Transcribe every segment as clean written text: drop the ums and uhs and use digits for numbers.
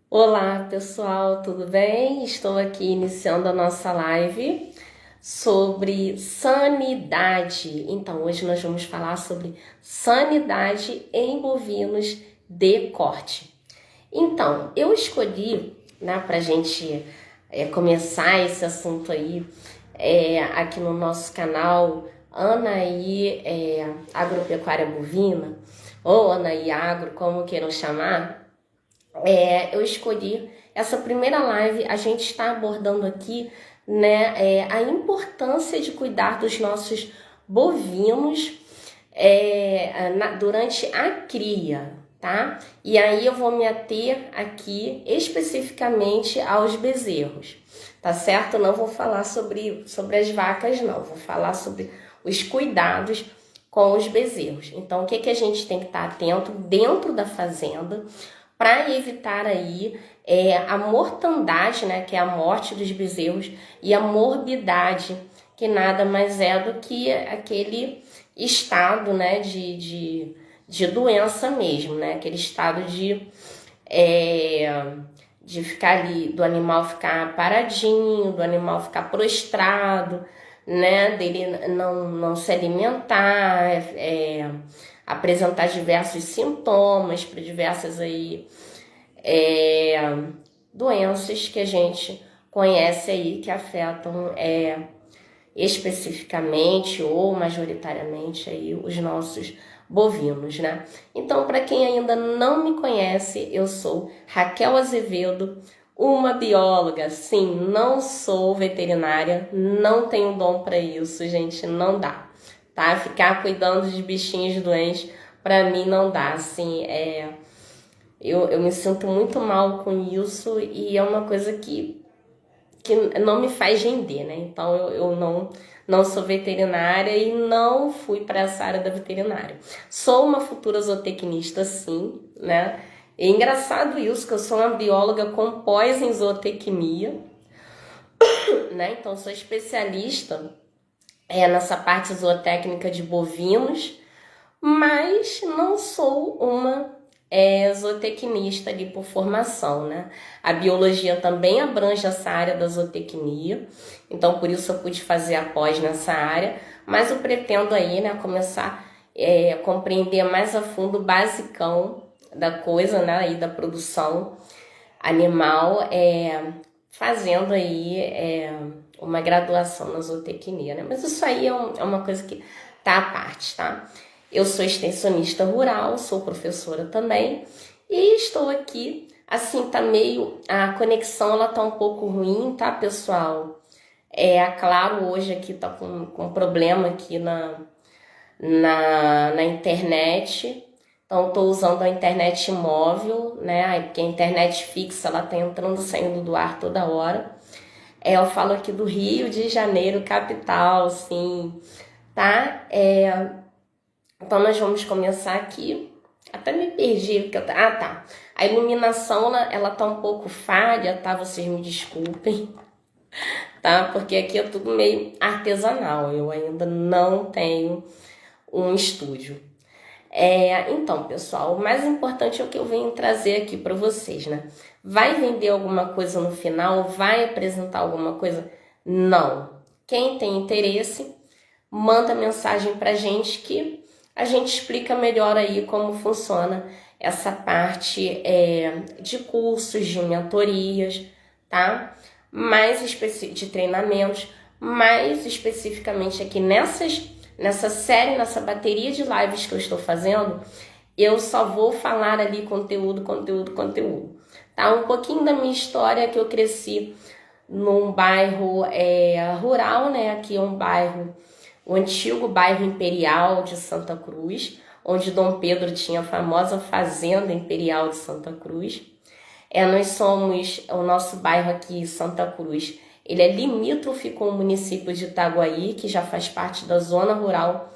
Olá, pessoal, tudo bem? Estou aqui iniciando a nossa live sobre sanidade. Então, hoje nós vamos falar sobre sanidade em bovinos de corte. Então, eu escolhi, né, para a gente começar esse assunto aí aqui no nosso canal Anaí Agropecuária Bovina, ou Anaí Agro, como queiram chamar. Eu escolhi essa primeira live. A gente está abordando aqui, né, a importância de cuidar dos nossos bovinos durante a cria, tá? E aí eu vou me ater aqui especificamente aos bezerros, tá certo? Não vou falar sobre as vacas, não. Vou falar sobre os cuidados com os bezerros. Então, o que a gente tem que estar atento dentro da fazenda para evitar aí a mortandade, né, que é a morte dos bezerros, e a morbidade, que nada mais é do que aquele estado, né, de doença mesmo, né, aquele estado de ficar ali, do animal ficar paradinho, do animal ficar prostrado, né, dele não se alimentar, apresentar diversos sintomas para diversas aí, doenças que a gente conhece aí que afetam especificamente ou majoritariamente aí os nossos bovinos, né? Então, para quem ainda não me conhece, eu sou Raquel Azevedo, uma bióloga. Sim, não sou veterinária, não tenho dom para isso, gente, não dá, tá? Ficar cuidando de bichinhos doentes, para mim não dá, assim, eu me sinto muito mal com isso e é uma coisa que não me faz render, né? Então eu não sou veterinária e não fui para essa área da veterinária. Sou uma futura zootecnista, sim, né? É engraçado isso, que eu sou uma bióloga com pós em zootecnia, né? Então sou especialista nessa parte zootécnica de bovinos, mas não sou uma zootecnista ali por formação, né? A biologia também abrange essa área da zootecnia, então por isso eu pude fazer a pós nessa área, mas eu pretendo aí, né, começar a compreender mais a fundo o basicão da coisa, né, aí da produção animal, fazendo aí uma graduação na zootecnia, né? Mas isso aí é uma coisa que tá à parte, tá? Eu sou extensionista rural, sou professora também e estou aqui, assim, tá meio, a conexão ela tá um pouco ruim, tá, pessoal? A Claro hoje aqui tá com problema aqui na internet, então estou usando a internet móvel, né, porque a internet fixa ela tá entrando e saindo do ar toda hora. Eu falo aqui do Rio de Janeiro, capital, sim, tá? Então nós vamos começar aqui. Até me perdi, porque tá. A iluminação ela tá um pouco falha, tá? Vocês me desculpem, tá? Porque aqui é tudo meio artesanal. Eu ainda não tenho um estúdio. Então, pessoal, o mais importante é o que eu venho trazer aqui para vocês, né? Vai vender alguma coisa no final? Vai apresentar alguma coisa? Não. Quem tem interesse, manda mensagem pra gente que a gente explica melhor aí como funciona essa parte de cursos, de mentorias, tá? De treinamentos, mais especificamente aqui nessa série, nessa bateria de lives que eu estou fazendo, eu só vou falar ali conteúdo, tá? Um pouquinho da minha história, que eu cresci num bairro rural, né? Aqui é um bairro, o antigo bairro Imperial de Santa Cruz, onde Dom Pedro tinha a famosa Fazenda Imperial de Santa Cruz. O nosso bairro aqui, Santa Cruz, ele é limítrofe com o município de Itaguaí, que já faz parte da zona rural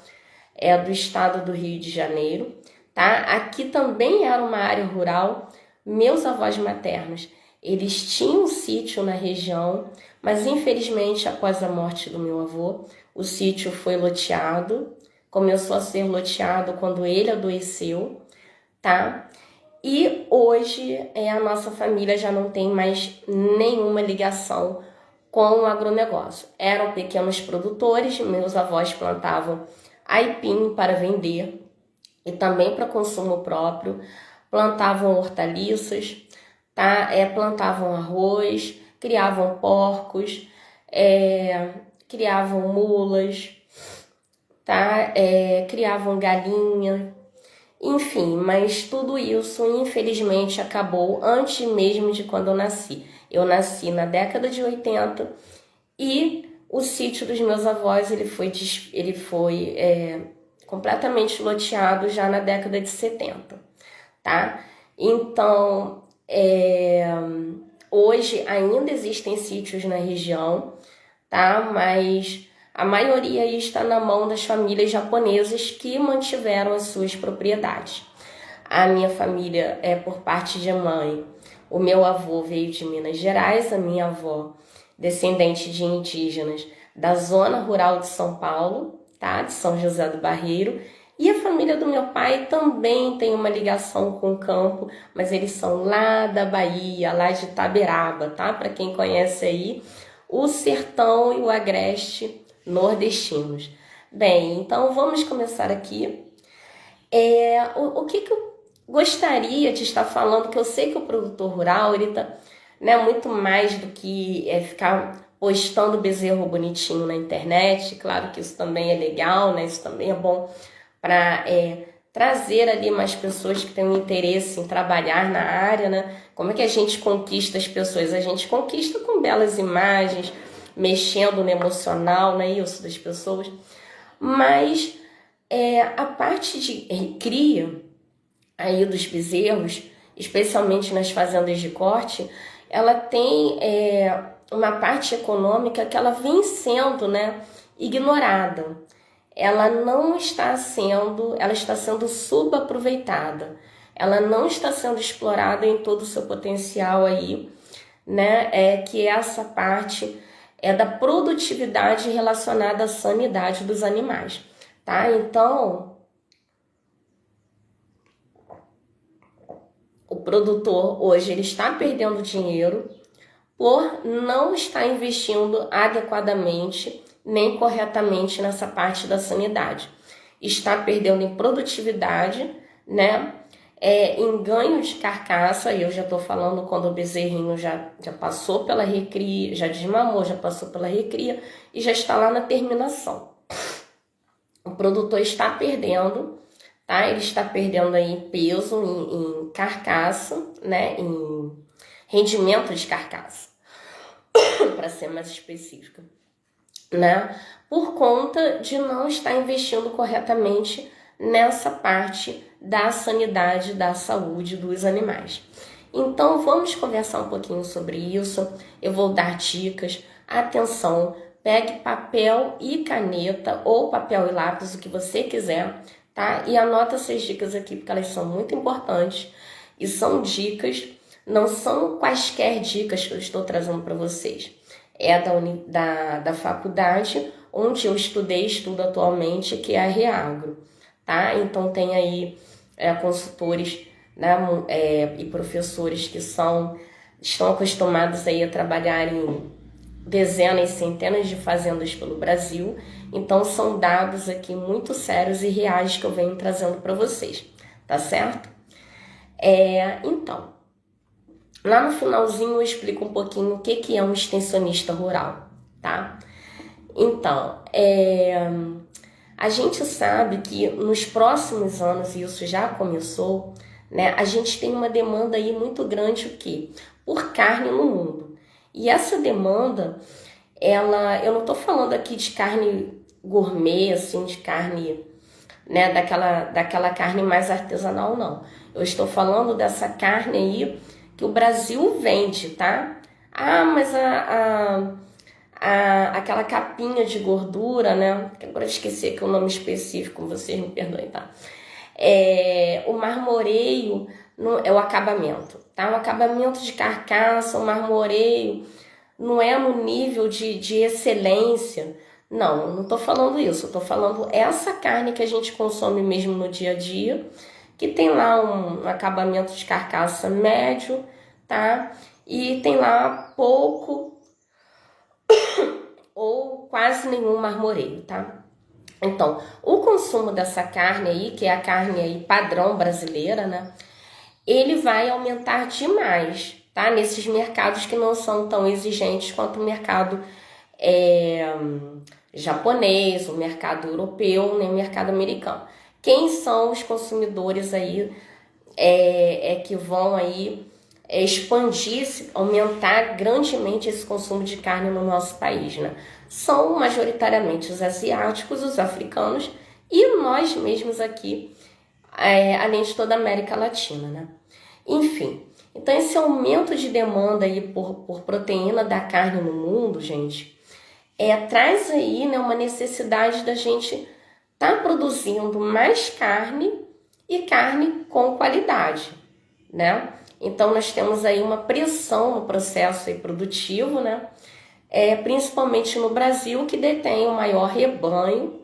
do estado do Rio de Janeiro, tá? Aqui também era uma área rural. Meus avós maternos, eles tinham um sítio na região, mas infelizmente após a morte do meu avô, o sítio foi loteado, começou a ser loteado quando ele adoeceu, tá? E hoje a nossa família já não tem mais nenhuma ligação com o agronegócio. Eram pequenos produtores, meus avós plantavam aipim para vender e também para consumo próprio, plantavam hortaliças, tá? Plantavam arroz, criavam porcos, criavam mulas, tá? Criavam galinha, enfim, mas tudo isso infelizmente acabou antes mesmo de quando eu nasci. Eu nasci na década de 80 e o sítio dos meus avós ele foi completamente loteado já na década de 70, tá? Então, hoje ainda existem sítios na região, tá? Mas a maioria aí está na mão das famílias japonesas que mantiveram as suas propriedades. A minha família é por parte de mãe. O meu avô veio de Minas Gerais, a minha avó, descendente de indígenas da zona rural de São Paulo, tá? De São José do Barreiro. E a família do meu pai também tem uma ligação com o campo, mas eles são lá da Bahia, lá de Itaberaba, tá? Para quem conhece aí, o sertão e o agreste nordestinos. Bem, então vamos começar aqui. O que eu gostaria de estar falando, que eu sei que o produtor rural, ele tá, né, muito mais do que ficar postando bezerro bonitinho na internet. Claro que isso também é legal, né? Isso também é bom para trazer ali mais pessoas que têm um interesse em trabalhar na área, né? Como é que a gente conquista as pessoas? A gente conquista com belas imagens, mexendo no emocional, né, isso das pessoas. Mas a parte de cria aí dos bezerros, especialmente nas fazendas de corte, ela tem uma parte econômica que ela vem sendo, né, ignorada. Ela não está sendo, ela está sendo subaproveitada. Ela não está sendo explorada em todo o seu potencial aí, né, que essa parte da produtividade relacionada à sanidade dos animais, tá? Então, o produtor hoje ele está perdendo dinheiro por não estar investindo adequadamente nem corretamente nessa parte da sanidade. Está perdendo em produtividade, né? Em ganho de carcaça. Eu já estou falando quando o bezerrinho já passou pela recria, já desmamou, já passou pela recria e já está lá na terminação. O produtor está perdendo, tá? Ele está perdendo aí peso em carcaça, né? Em rendimento de carcaça, para ser mais específica, né? Por conta de não estar investindo corretamente nessa parte da sanidade, da saúde dos animais. Então vamos conversar um pouquinho sobre isso. Eu vou dar dicas. Atenção, pegue papel e caneta ou papel e lápis, o que você quiser, tá? E anota essas dicas aqui porque elas são muito importantes e são dicas, não são quaisquer dicas que eu estou trazendo para vocês. É da faculdade onde eu estudo atualmente, que é a Reagro, tá? Então tem aí consultores, né, e professores que estão acostumados aí a trabalhar em dezenas e centenas de fazendas pelo Brasil. Então são dados aqui muito sérios e reais que eu venho trazendo para vocês, tá certo? Então, lá no finalzinho eu explico um pouquinho o que é um extensionista rural, tá? Então, a gente sabe que nos próximos anos, e isso já começou, né, a gente tem uma demanda aí muito grande o quê? Por carne no mundo. E essa demanda, eu não estou falando aqui de carne gourmet, assim, de carne, né, daquela carne mais artesanal, não. Eu estou falando dessa carne aí que o Brasil vende, tá? Ah, mas aquela capinha de gordura, né? Agora eu esqueci aqui o nome específico, vocês me perdoem, tá? O marmoreio é o acabamento, tá? O acabamento de carcaça, o marmoreio não é no nível de excelência. Não tô falando isso. Eu tô falando essa carne que a gente consome mesmo no dia a dia, que tem lá um acabamento de carcaça médio, tá? E tem lá pouco ou quase nenhum marmoreio, tá? Então, o consumo dessa carne aí, que é a carne aí padrão brasileira, né? Ele vai aumentar demais, tá? Nesses mercados que não são tão exigentes quanto o mercado japonês, o mercado europeu, nem o mercado americano. Quem são os consumidores aí que vão aí expandir, aumentar grandemente esse consumo de carne no nosso país, né? São majoritariamente os asiáticos, os africanos e nós mesmos aqui, além de toda a América Latina, né? Enfim, então esse aumento de demanda aí por proteína da carne no mundo, gente, traz aí, né, uma necessidade da gente estar produzindo mais carne e carne com qualidade, né? Então nós temos aí uma pressão no processo aí produtivo, né? Principalmente no Brasil, que detém o maior rebanho,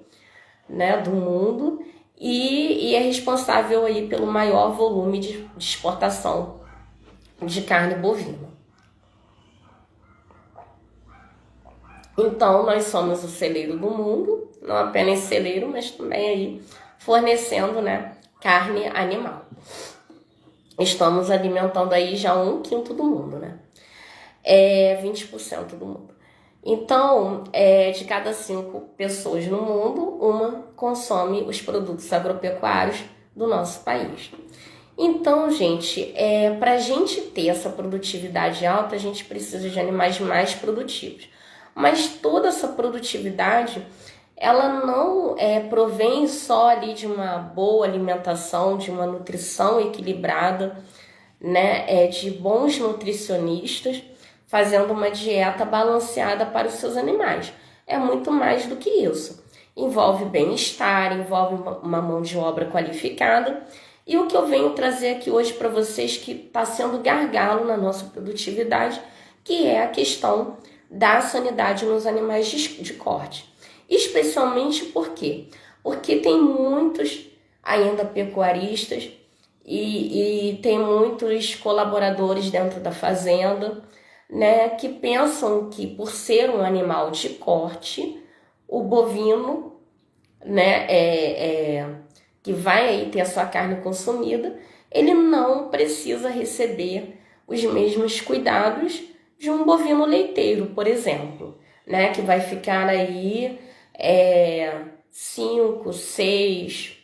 né, do mundo e é responsável aí pelo maior volume de exportação de carne bovina. Então nós somos o celeiro do mundo, não apenas celeiro, mas também aí fornecendo, né, carne animal. Estamos alimentando aí já 1/5 do mundo, né? 20% do mundo. Então, de cada 5 pessoas no mundo, uma consome os produtos agropecuários do nosso país. Então, gente, para a gente ter essa produtividade alta, a gente precisa de animais mais produtivos. Mas toda essa produtividade, ela não provém só ali de uma boa alimentação, de uma nutrição equilibrada, né, de bons nutricionistas, fazendo uma dieta balanceada para os seus animais. É muito mais do que isso. Envolve bem-estar, envolve uma mão de obra qualificada. E o que eu venho trazer aqui hoje para vocês, que está sendo gargalo na nossa produtividade, que é a questão da sanidade nos animais de corte. Especialmente por quê? Porque tem muitos ainda pecuaristas e tem muitos colaboradores dentro da fazenda, né, que pensam que por ser um animal de corte, o bovino, né, que vai aí ter a sua carne consumida, ele não precisa receber os mesmos cuidados de um bovino leiteiro, por exemplo, né, que vai ficar aí 5, 6,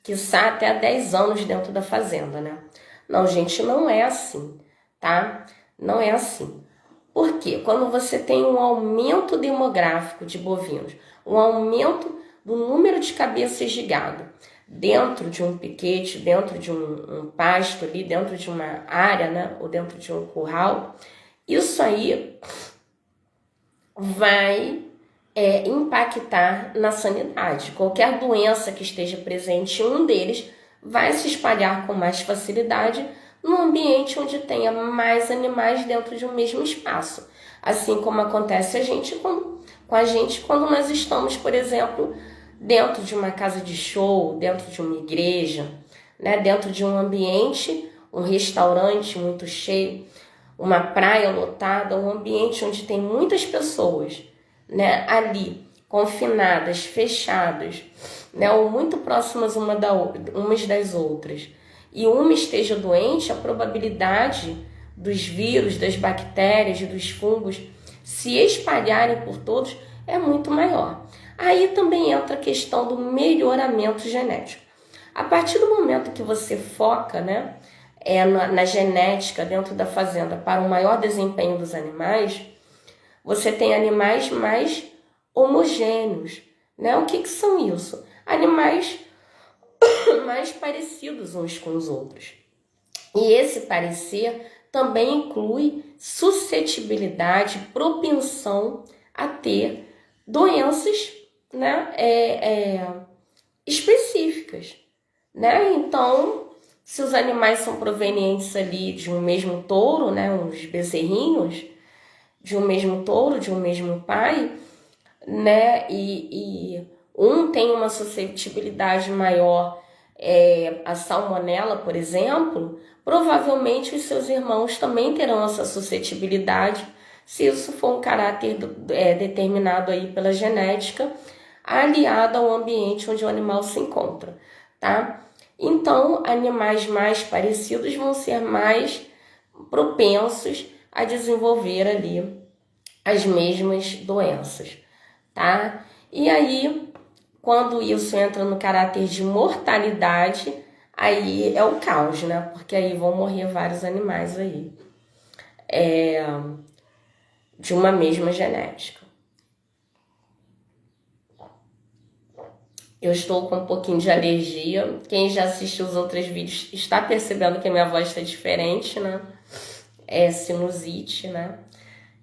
quiçá até 10 anos dentro da fazenda, né? Não, gente, não é assim, tá? Não é assim. Por quê? Quando você tem um aumento demográfico de bovinos, um aumento do número de cabeças de gado dentro de um piquete, dentro de um pasto ali, dentro de uma área, né? Ou dentro de um curral, isso aí vai impactar na sanidade. Qualquer doença que esteja presente em um deles vai se espalhar com mais facilidade no ambiente onde tenha mais animais dentro de um mesmo espaço. Assim como acontece com a gente quando nós estamos, por exemplo, dentro de uma casa de show, dentro de uma igreja, né? Dentro de um ambiente, um restaurante muito cheio, uma praia lotada, um ambiente onde tem muitas pessoas, né, ali, confinadas, fechadas, né, ou muito próximas umas das outras, e uma esteja doente, a probabilidade dos vírus, das bactérias, dos fungos se espalharem por todos é muito maior. Aí também entra a questão do melhoramento genético. A partir do momento que você foca, né, na genética dentro da fazenda para um maior desempenho dos animais, você tem animais mais homogêneos, né? O que são isso? Animais mais parecidos uns com os outros. E esse parecer também inclui suscetibilidade, propensão a ter doenças, né, específicas, né? Então, se os animais são provenientes ali de um mesmo touro, né, uns bezerrinhos, de um mesmo touro, de um mesmo pai, né, e um tem uma suscetibilidade maior a salmonela, por exemplo, provavelmente os seus irmãos também terão essa suscetibilidade, se isso for um caráter determinado aí pela genética, aliado ao ambiente onde o animal se encontra, tá? Então, animais mais parecidos vão ser mais propensos a desenvolver ali as mesmas doenças, tá? E aí, quando isso entra no caráter de mortalidade, aí é o caos, né? Porque aí vão morrer vários animais aí, de uma mesma genética. Eu estou com um pouquinho de alergia. Quem já assistiu os outros vídeos está percebendo que a minha voz está diferente, né? É sinusite, né?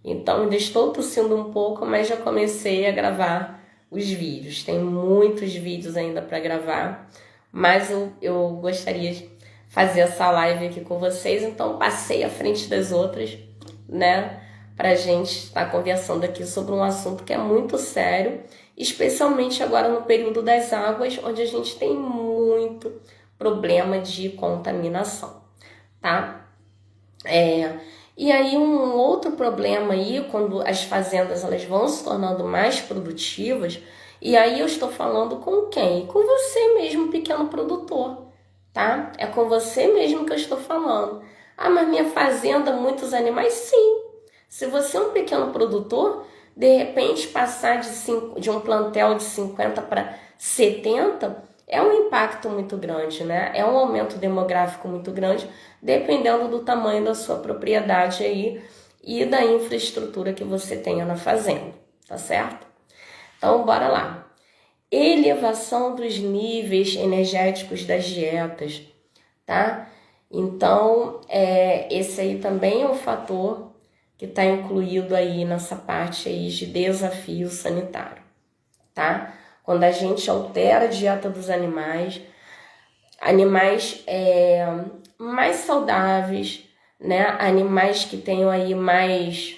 Então, ainda estou tossindo um pouco, mas já comecei a gravar os vídeos. Tem muitos vídeos ainda para gravar, mas eu gostaria de fazer essa live aqui com vocês, então passei à frente das outras, né? Pra gente estar conversando aqui sobre um assunto que é muito sério, especialmente agora no período das águas, onde a gente tem muito problema de contaminação, tá? E aí um outro problema aí, quando as fazendas elas vão se tornando mais produtivas, e aí eu estou falando com quem? Com você mesmo, pequeno produtor, tá? É com você mesmo que eu estou falando. Ah, mas minha fazenda, muitos animais? Sim. Se você é um pequeno produtor, de repente passar de um plantel de 50 para 70 é um impacto muito grande, né? É um aumento demográfico muito grande, dependendo do tamanho da sua propriedade aí e da infraestrutura que você tenha na fazenda, tá certo? Então, bora lá. Elevação dos níveis energéticos das dietas, tá? Então, esse aí também é um fator que está incluído aí nessa parte aí de desafio sanitário, tá? Quando a gente altera a dieta dos animais mais saudáveis, né? Animais que tenham aí mais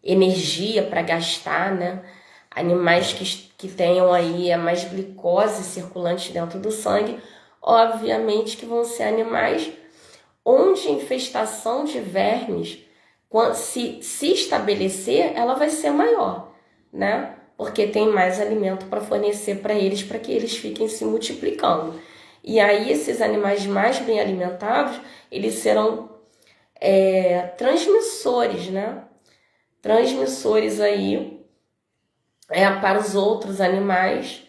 energia para gastar, né? Animais que tenham aí mais glicose circulante dentro do sangue, obviamente que vão ser animais onde a infestação de vermes, se estabelecer, ela vai ser maior, né? Porque tem mais alimento para fornecer para que eles fiquem se multiplicando. E aí esses animais mais bem alimentados, eles serão transmissores, né? Transmissores aí para os outros animais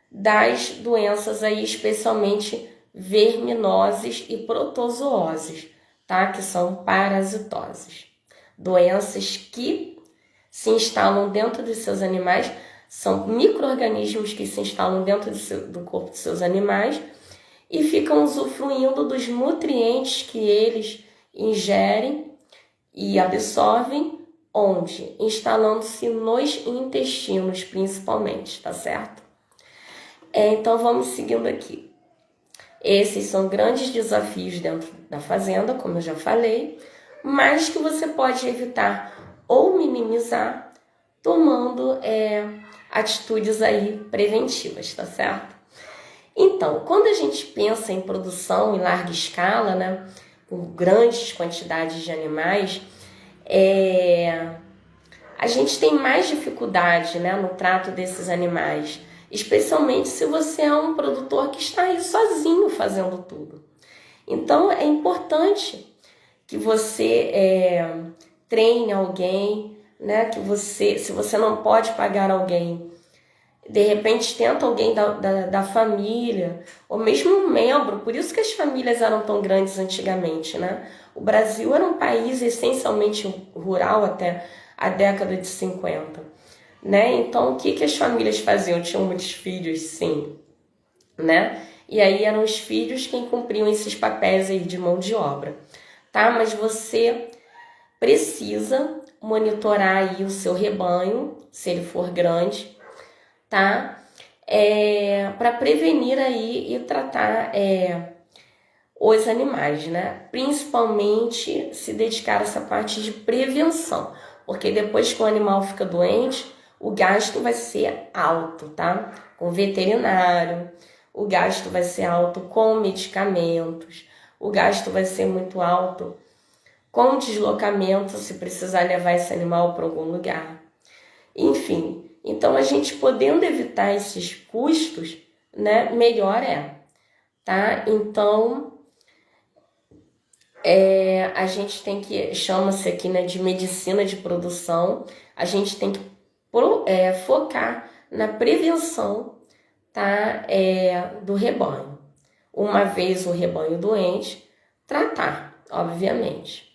das doenças aí, especialmente verminoses e protozooses, tá? Que são parasitoses. Doenças que se instalam dentro dos seus animais, são micro-organismos que se instalam dentro do corpo dos seus animais e ficam usufruindo dos nutrientes que eles ingerem e absorvem, onde? Instalando-se nos intestinos, principalmente, tá certo? Então, vamos seguindo aqui. Esses são grandes desafios dentro da fazenda, como eu já falei, mas que você pode evitar ou minimizar tomando atitudes aí preventivas, tá certo? Então, quando a gente pensa em produção em larga escala, né, com grandes quantidades de animais, a gente tem mais dificuldade, né, no trato desses animais, especialmente se você é um produtor que está aí sozinho fazendo tudo. Então, é importante que você treine alguém, né, se você não pode pagar alguém, de repente tenta alguém da família, ou mesmo um membro. Por isso que as famílias eram tão grandes antigamente, né? O Brasil era um país essencialmente rural até a década de 50, né? Então, o que as famílias faziam? Tinham muitos filhos, sim, né? E aí eram os filhos quem cumpriam esses papéis aí de mão de obra, tá? Mas você precisa monitorar aí o seu rebanho, se ele for grande, tá? Para prevenir aí e tratar os animais, né? Principalmente se dedicar a essa parte de prevenção, porque depois que o animal fica doente, o gasto vai ser alto, tá? Com veterinário, o gasto vai ser alto com medicamentos, o gasto vai ser muito alto com deslocamento, se precisar levar esse animal para algum lugar. Enfim, então a gente podendo evitar esses custos, né, melhor é, tá? Então, a gente tem que, chama-se aqui, né, de medicina de produção, a gente tem que focar na prevenção, tá, do rebanho. Uma vez o rebanho doente, tratar, obviamente.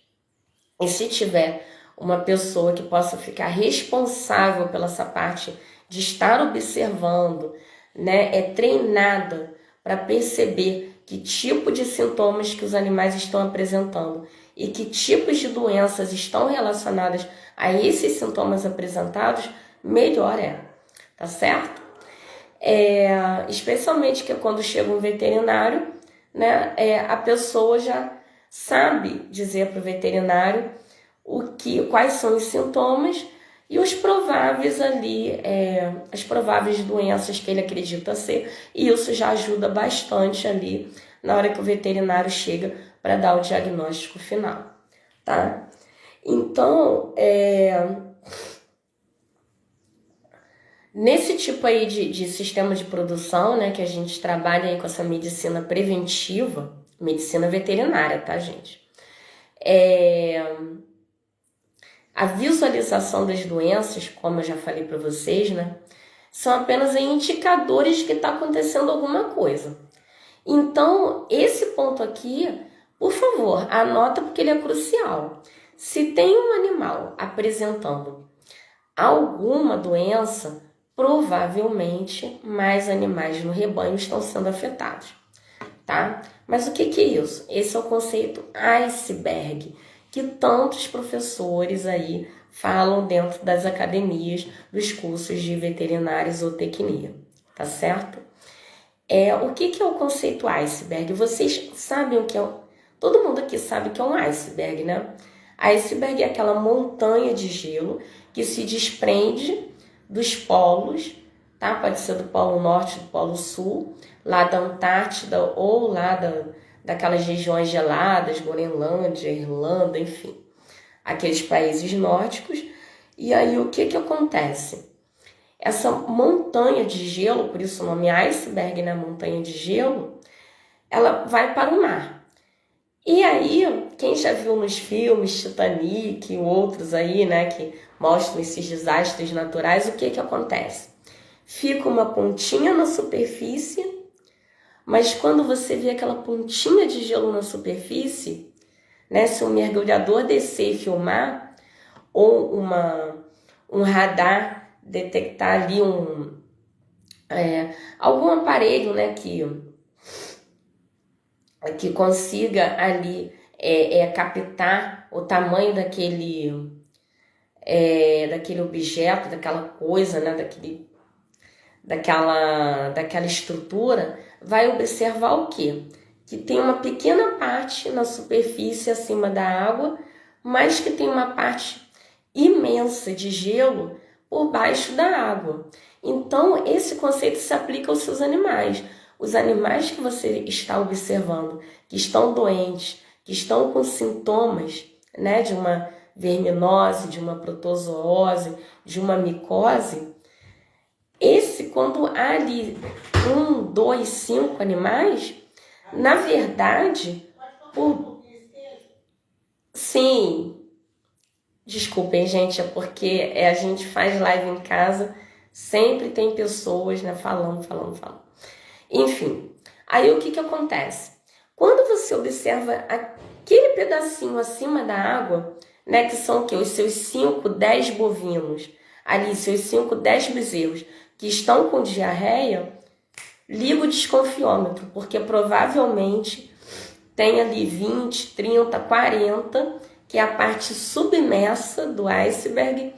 E se tiver uma pessoa que possa ficar responsável pela essa parte de estar observando, né, treinada para perceber que tipo de sintomas que os animais estão apresentando e que tipos de doenças estão relacionadas a esses sintomas apresentados, melhor é, tá certo? Especialmente que quando chega um veterinário, né, a pessoa já sabe dizer para o veterinário quais são os sintomas e os prováveis ali, as prováveis doenças que ele acredita ser, e isso já ajuda bastante ali na hora que o veterinário chega para dar o diagnóstico final, tá? Então, nesse tipo aí de sistema de produção, né, que a gente trabalha aí com essa medicina preventiva, medicina veterinária, tá, gente? A visualização das doenças, como eu já falei para vocês, né, são apenas indicadores de que está acontecendo alguma coisa. Então, esse ponto aqui, por favor, anota porque ele é crucial. Se tem um animal apresentando alguma doença, provavelmente mais animais no rebanho estão sendo afetados, tá? Mas o que é isso? Esse é o conceito iceberg, que tantos professores aí falam dentro das academias, dos cursos de veterinária e zootecnia, tá certo? O que é o conceito iceberg? Vocês sabem o que é? Todo mundo aqui sabe o que é um iceberg, né? Iceberg é aquela montanha de gelo que se desprende dos polos, tá? Pode ser do Polo Norte, do Polo Sul, lá da Antártida ou lá daquelas regiões geladas, Groenlândia, Irlanda, enfim, aqueles países nórdicos. E aí o que acontece? Essa montanha de gelo, por isso o nome iceberg, né? Montanha de gelo, ela vai para o mar. E aí, quem já viu nos filmes Titanic e outros aí, né, que mostram esses desastres naturais, o que acontece? Fica uma pontinha na superfície, mas quando você vê aquela pontinha de gelo na superfície, né, se um mergulhador descer e filmar, ou um radar detectar ali algum aparelho, né, que consiga ali captar o tamanho daquele objeto, daquela coisa, né, daquela estrutura, vai observar o quê? Que tem uma pequena parte na superfície acima da água, mas que tem uma parte imensa de gelo por baixo da água. Então, esse conceito se aplica aos seus animais. Os animais que você está observando, que estão doentes, que estão com sintomas, né, de uma verminose, de uma protozoose, de uma micose, quando há ali 1, 2, 5 animais, na verdade, sim, desculpem, gente, é porque a gente faz live em casa, sempre tem pessoas, né, falando. Enfim, aí o que acontece? Quando você observa aquele pedacinho acima da água, né, que são o quê? Os seus 5, 10 bovinos, ali, seus 5, 10 bezerros, que estão com diarreia, liga o desconfiômetro, porque provavelmente tem ali 20, 30, 40, que é a parte submersa do iceberg,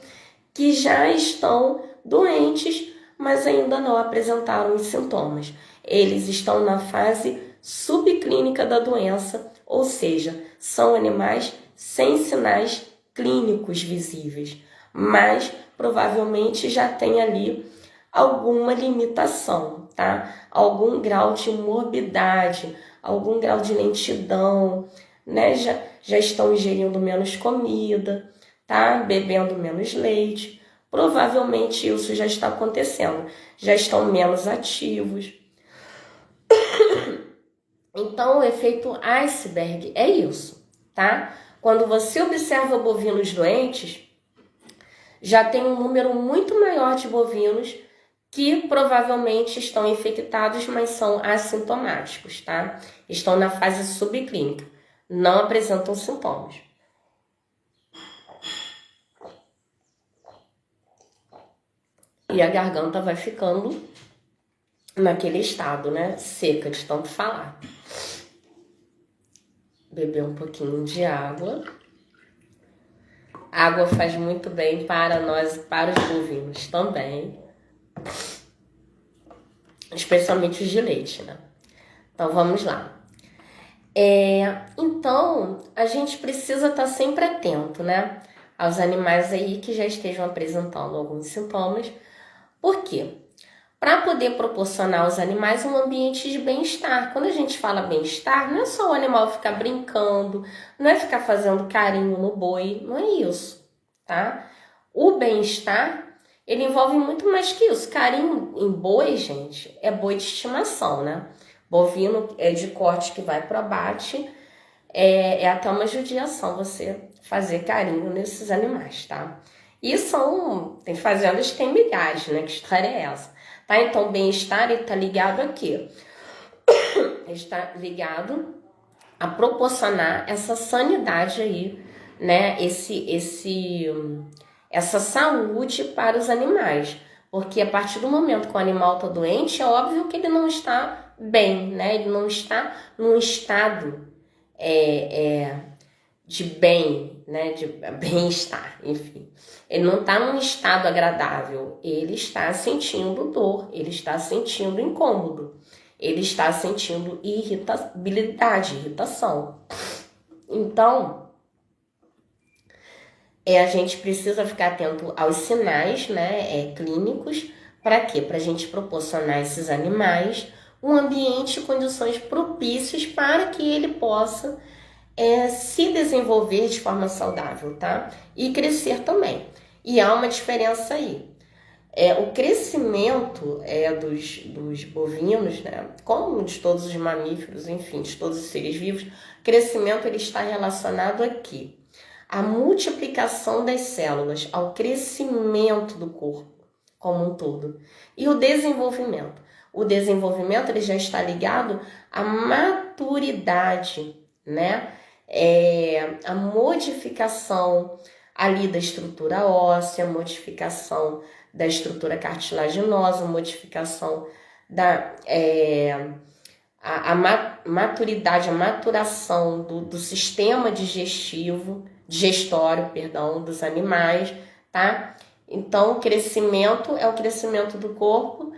que já estão doentes, mas ainda não apresentaram os sintomas. Eles estão na fase subclínica da doença, ou seja, são animais sem sinais clínicos visíveis, mas provavelmente já tem ali alguma limitação, tá? Algum grau de morbidade, algum grau de lentidão, né? Já estão ingerindo menos comida, tá? Bebendo menos leite. Provavelmente isso já está acontecendo. Já estão menos ativos. Então, o efeito iceberg é isso, tá? Quando você observa bovinos doentes, já tem um número muito maior de bovinos que provavelmente estão infectados, mas são assintomáticos, tá? Estão na fase subclínica, não apresentam sintomas. E a garganta vai ficando naquele estado, né? Seca de tanto falar. Beber um pouquinho de água. Água faz muito bem para nós e para os bovinos também. Especialmente os de leite, né? Então vamos lá. Então a gente precisa estar sempre atento, né? Aos animais aí que já estejam apresentando alguns sintomas. Por quê? Para poder proporcionar aos animais um ambiente de bem-estar. Quando a gente fala bem-estar, não é só o animal ficar brincando, não é ficar fazendo carinho no boi, não é isso, tá? O bem-estar, ele envolve muito mais que isso. Carinho em boi, gente, é boi de estimação, né? Bovino é de corte que vai para abate, é até uma judiação você fazer carinho nesses animais, tá? E tem fazendas que tem milhares, né? Que história é essa? Tá? Então, bem-estar está ligado a quê? Está ligado a proporcionar essa sanidade aí, né? Essa saúde para os animais. Porque a partir do momento que o animal está doente, é óbvio que ele não está bem, né? Ele não está num estado de bem, né? De bem-estar, enfim. Ele não está num estado agradável, ele está sentindo dor, ele está sentindo incômodo, ele está sentindo irritabilidade, irritação. Então, a gente precisa ficar atento aos sinais, né, clínicos. Para quê? Para a gente proporcionar a esses animais um ambiente e condições propícios para que ele possa se desenvolver de forma saudável, tá? E crescer também. E há uma diferença aí. O crescimento dos bovinos, né, como de todos os mamíferos, enfim, de todos os seres vivos, crescimento ele está relacionado aqui à multiplicação das células, ao crescimento do corpo como um todo. E o desenvolvimento. O desenvolvimento ele já está ligado à maturidade, né? A modificação ali da estrutura óssea, modificação da estrutura cartilaginosa, modificação da maturidade, a maturação do sistema digestório, dos animais, tá? Então, o crescimento é o crescimento do corpo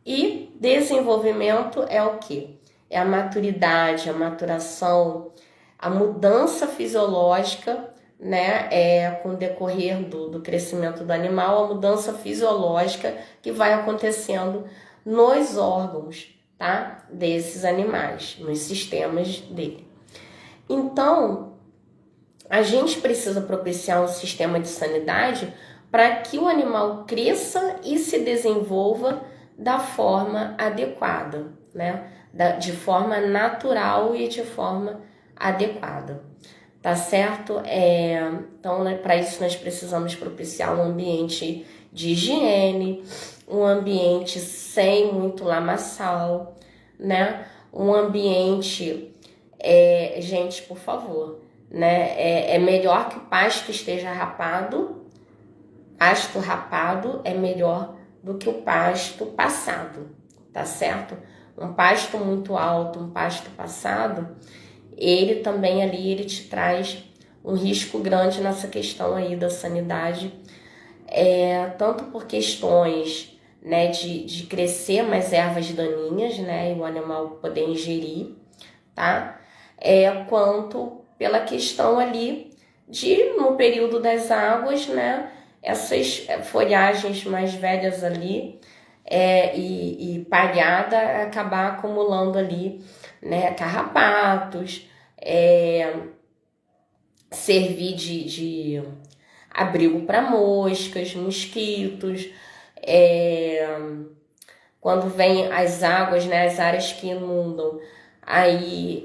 e desenvolvimento é o quê? É a maturidade, a maturação, a mudança fisiológica, né, com o decorrer do crescimento do animal, a mudança fisiológica que vai acontecendo nos órgãos, tá, desses animais, nos sistemas dele. Então, a gente precisa propiciar um sistema de sanidade para que o animal cresça e se desenvolva da forma adequada, né, de forma natural e de forma adequada. Tá certo? Então, né, para isso nós precisamos propiciar um ambiente de higiene, um ambiente sem muito lamaçal, né? Um ambiente, gente, por favor, né? É melhor que o pasto esteja rapado. Pasto rapado é melhor do que o pasto passado, tá certo? Um pasto muito alto, um pasto passado, ele também ali, ele te traz um risco grande nessa questão aí da sanidade, tanto por questões, né, de crescer mais ervas daninhas, né, e o animal poder ingerir, tá? Quanto pela questão ali de, no período das águas, né, essas folhagens mais velhas ali, e palhada acabar acumulando ali, né, carrapatos, servir de abrigo para moscas, mosquitos, quando vem as águas, né, as áreas que inundam, aí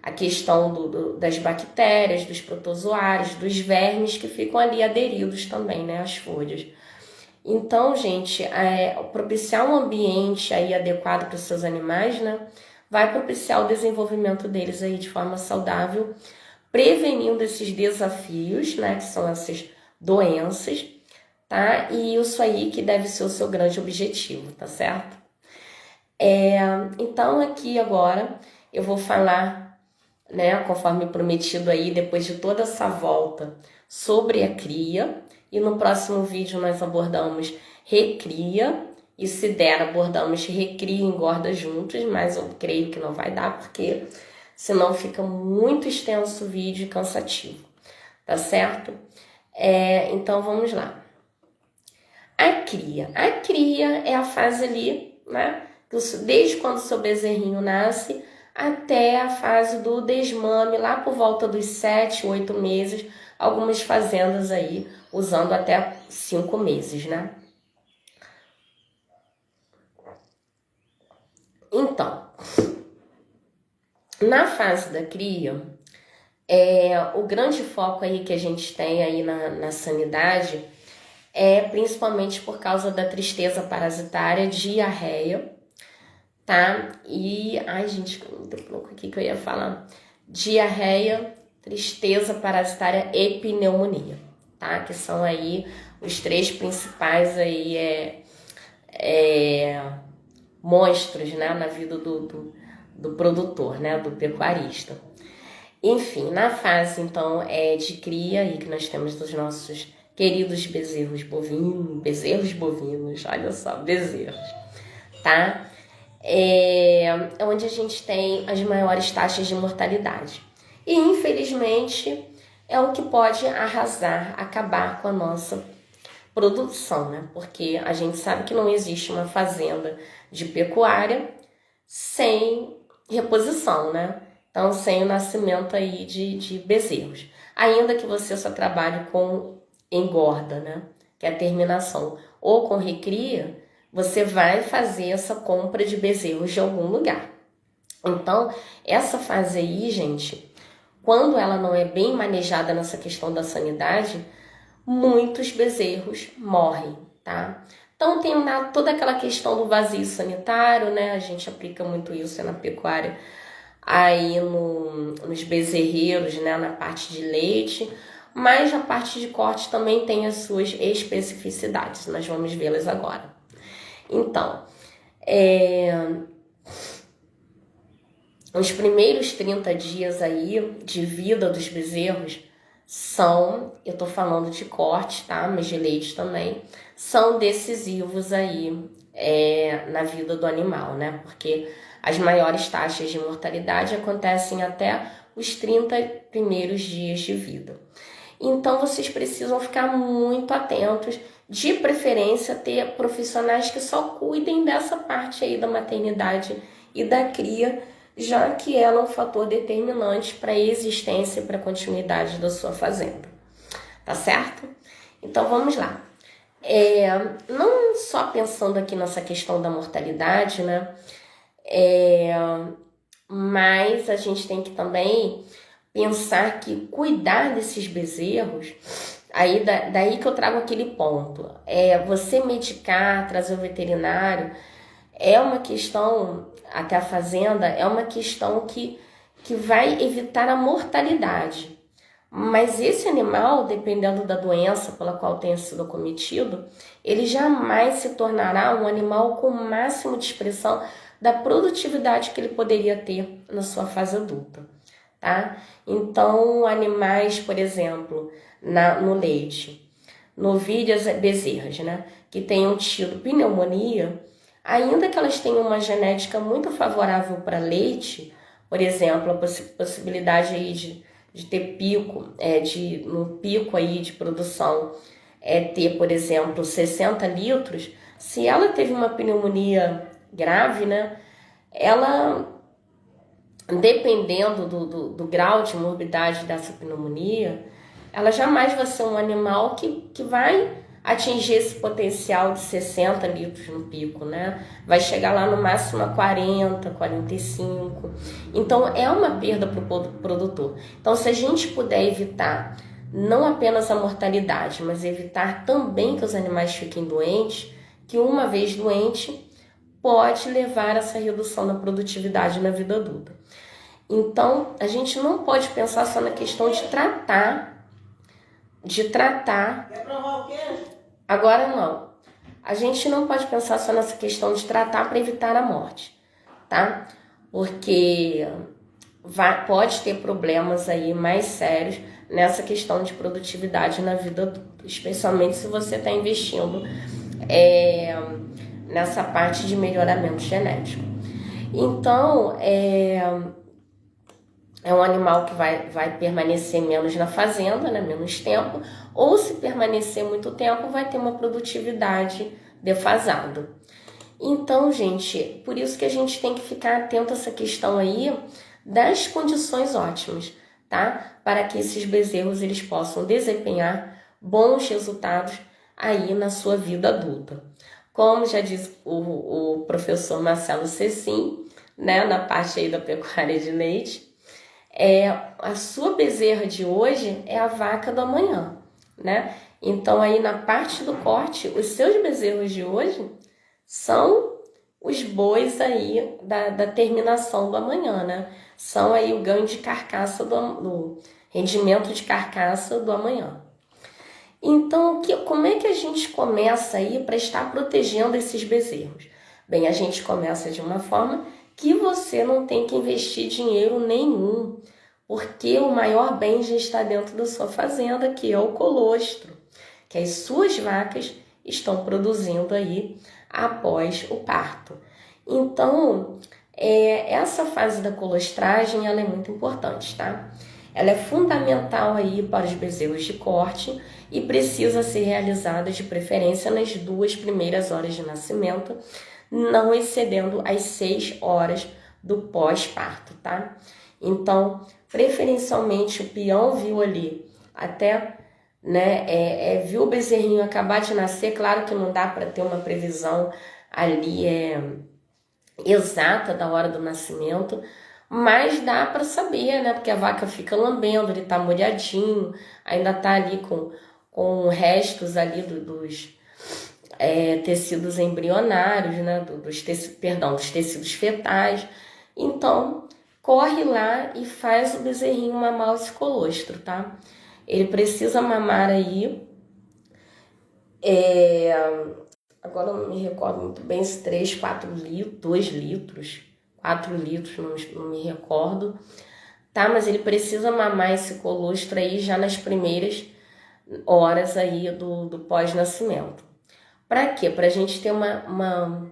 a questão das bactérias, dos protozoários, dos vermes que ficam ali aderidos também, né, às folhas. Então, gente, propiciar um ambiente aí adequado para os seus animais, né, vai propiciar o desenvolvimento deles aí de forma saudável, prevenindo esses desafios, né, que são essas doenças, tá? E isso aí que deve ser o seu grande objetivo, tá certo? Então, aqui agora eu vou falar, né, conforme prometido aí, depois de toda essa volta, sobre a cria. E no próximo vídeo nós abordamos recria, e se der abordamos recria e engorda juntos, mas eu creio que não vai dar, porque senão fica muito extenso o vídeo e cansativo, tá certo? Então vamos lá. A cria é a fase ali, né, desde quando o seu bezerrinho nasce até a fase do desmame, lá por volta dos 7, 8 meses, algumas fazendas aí usando até 5 meses, né? Então, na fase da cria, o grande foco aí que a gente tem aí na sanidade é principalmente por causa da tristeza parasitária, diarreia, tá? E, ai gente, o que eu ia falar? Diarreia, tristeza parasitária e pneumonia, tá? Que são aí os 3 principais aí monstros, né, na vida do produtor, né, do pecuarista. Enfim, na fase então de cria aí que nós temos dos nossos queridos bezerros bovinos, olha só, bezerros, tá? Onde a gente tem as maiores taxas de mortalidade. E infelizmente é o que pode arrasar, acabar com a nossa produção, né? Porque a gente sabe que não existe uma fazenda de pecuária sem reposição, né? Então, sem o nascimento aí de bezerros. Ainda que você só trabalhe com engorda, né? Que é a terminação. Ou com recria, você vai fazer essa compra de bezerros de algum lugar. Então, essa fase aí, gente, quando ela não é bem manejada nessa questão da sanidade, muitos bezerros morrem, tá? Então tem toda aquela questão do vazio sanitário, né? A gente aplica muito isso na pecuária, aí nos bezerreiros, né? Na parte de leite, mas na parte de corte também tem as suas especificidades, nós vamos vê-las agora. Então, os primeiros 30 dias aí de vida dos bezerros eu tô falando de corte, tá? Mas de leite também, são decisivos aí na vida do animal, né? Porque as maiores taxas de mortalidade acontecem até os 30 primeiros dias de vida. Então, vocês precisam ficar muito atentos, de preferência ter profissionais que só cuidem dessa parte aí da maternidade e da cria, já que ela é um fator determinante para a existência e para a continuidade da sua fazenda. Tá certo? Então vamos lá. Não só pensando aqui nessa questão da mortalidade, né? Mas a gente tem que também pensar que cuidar desses bezerros, aí daí que eu trago aquele ponto, você medicar, trazer o veterinário, é uma questão, até a fazenda, é uma questão que vai evitar a mortalidade. Mas esse animal, dependendo da doença pela qual tenha sido acometido, ele jamais se tornará um animal com o máximo de expressão da produtividade que ele poderia ter na sua fase adulta, tá? Então, animais, por exemplo, no leite, novilhas bezerras, né, que tenham tido pneumonia, ainda que elas tenham uma genética muito favorável para leite, por exemplo, a possibilidade aí de ter pico, no pico aí de produção, ter, por exemplo, 60 litros, Se ela teve uma pneumonia grave, né, ela, dependendo do grau de morbidade dessa pneumonia, ela jamais vai ser um animal que vai atingir esse potencial de 60 litros no pico, né? Vai chegar lá no máximo a 40, 45. Então, é uma perda para o produtor. Então, se a gente puder evitar não apenas a mortalidade, mas evitar também que os animais fiquem doentes, que uma vez doente pode levar a essa redução da produtividade na vida adulta. Então, a gente não pode pensar só na questão de tratar. Quer provar o quê? Agora não. A gente não pode pensar só nessa questão de tratar para evitar a morte, tá? Porque pode ter problemas aí mais sérios nessa questão de produtividade na vida adulta, especialmente se você está investindo nessa parte de melhoramento genético. Então, é um animal que vai permanecer menos na fazenda, né, menos tempo, ou se permanecer muito tempo, vai ter uma produtividade defasada. Então, gente, por isso que a gente tem que ficar atento a essa questão aí das condições ótimas, tá? Para que esses bezerros eles possam desempenhar bons resultados aí na sua vida adulta. Como já diz o professor Marcelo Cecim, né, na parte aí da pecuária de leite, a sua bezerra de hoje é a vaca do amanhã, né? Então aí na parte do corte, os seus bezerros de hoje são os bois aí da terminação do amanhã, né? São aí o ganho de carcaça do rendimento de carcaça do amanhã. Então, como é que a gente começa aí para estar protegendo esses bezerros? Bem, a gente começa de uma forma que você não tem que investir dinheiro nenhum, porque o maior bem já está dentro da sua fazenda, que é o colostro, que as suas vacas estão produzindo aí após o parto. Então, essa fase da colostragem ela é muito importante, tá? Ela é fundamental aí para os bezerros de corte e precisa ser realizada de preferência nas 2 primeiras horas de nascimento, não excedendo as 6 horas do pós-parto, tá? Então, preferencialmente, o peão viu ali até, né, viu o bezerrinho acabar de nascer. Claro que não dá para ter uma previsão ali exata da hora do nascimento, mas dá para saber, né? Porque a vaca fica lambendo, ele tá molhadinho, ainda tá ali com restos ali dos tecidos embrionários, né? Dos tecidos fetais. Então, corre lá e faz o bezerrinho mamar esse colostro, tá? Ele precisa mamar aí, agora eu não me recordo muito bem se 3, 4 litros, 2 litros, 4 litros, não me recordo, tá? Mas ele precisa mamar esse colostro aí já nas primeiras horas aí do pós-nascimento. Para quê? Para a gente ter uma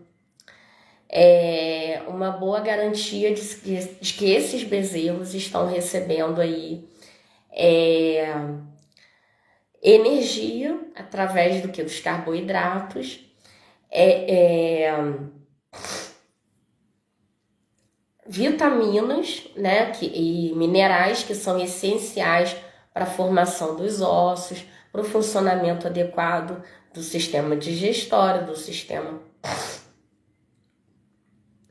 boa garantia de que esses bezerros estão recebendo aí energia através do que? Dos carboidratos, vitaminas, né, e minerais que são essenciais para a formação dos ossos, para o funcionamento adequado do sistema digestório, do sistema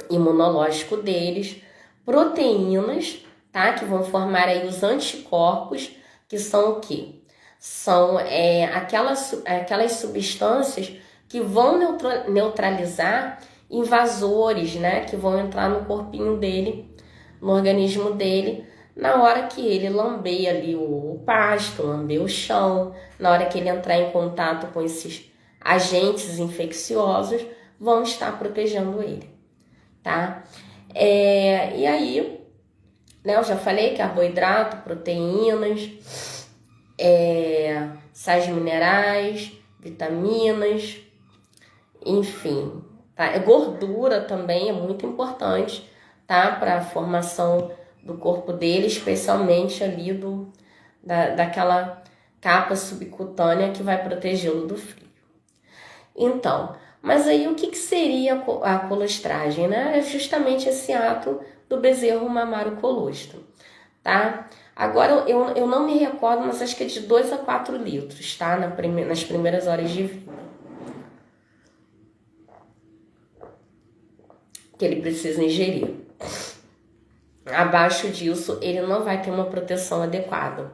imunológico deles, proteínas, tá, que vão formar aí os anticorpos, que são o quê? São aquelas substâncias que vão neutralizar invasores, né, que vão entrar no corpinho dele, no organismo dele, na hora que ele lamber ali o pasto, lamber o chão, na hora que ele entrar em contato com esses agentes infecciosos, vão estar protegendo ele, tá? E aí, né, eu já falei carboidrato, proteínas, sais minerais, vitaminas, enfim, tá? Gordura também é muito importante, tá? Para a formação do corpo dele, especialmente ali daquela capa subcutânea que vai protegê-lo do frio. Então, Mas aí o que seria a colostragem, né? É justamente esse ato do bezerro mamar o colostro, tá? Agora eu não me recordo, mas acho que é de 2 a 4 litros, tá? Nas primeiras horas de vida. Que ele precisa ingerir. Abaixo disso, ele não vai ter uma proteção adequada.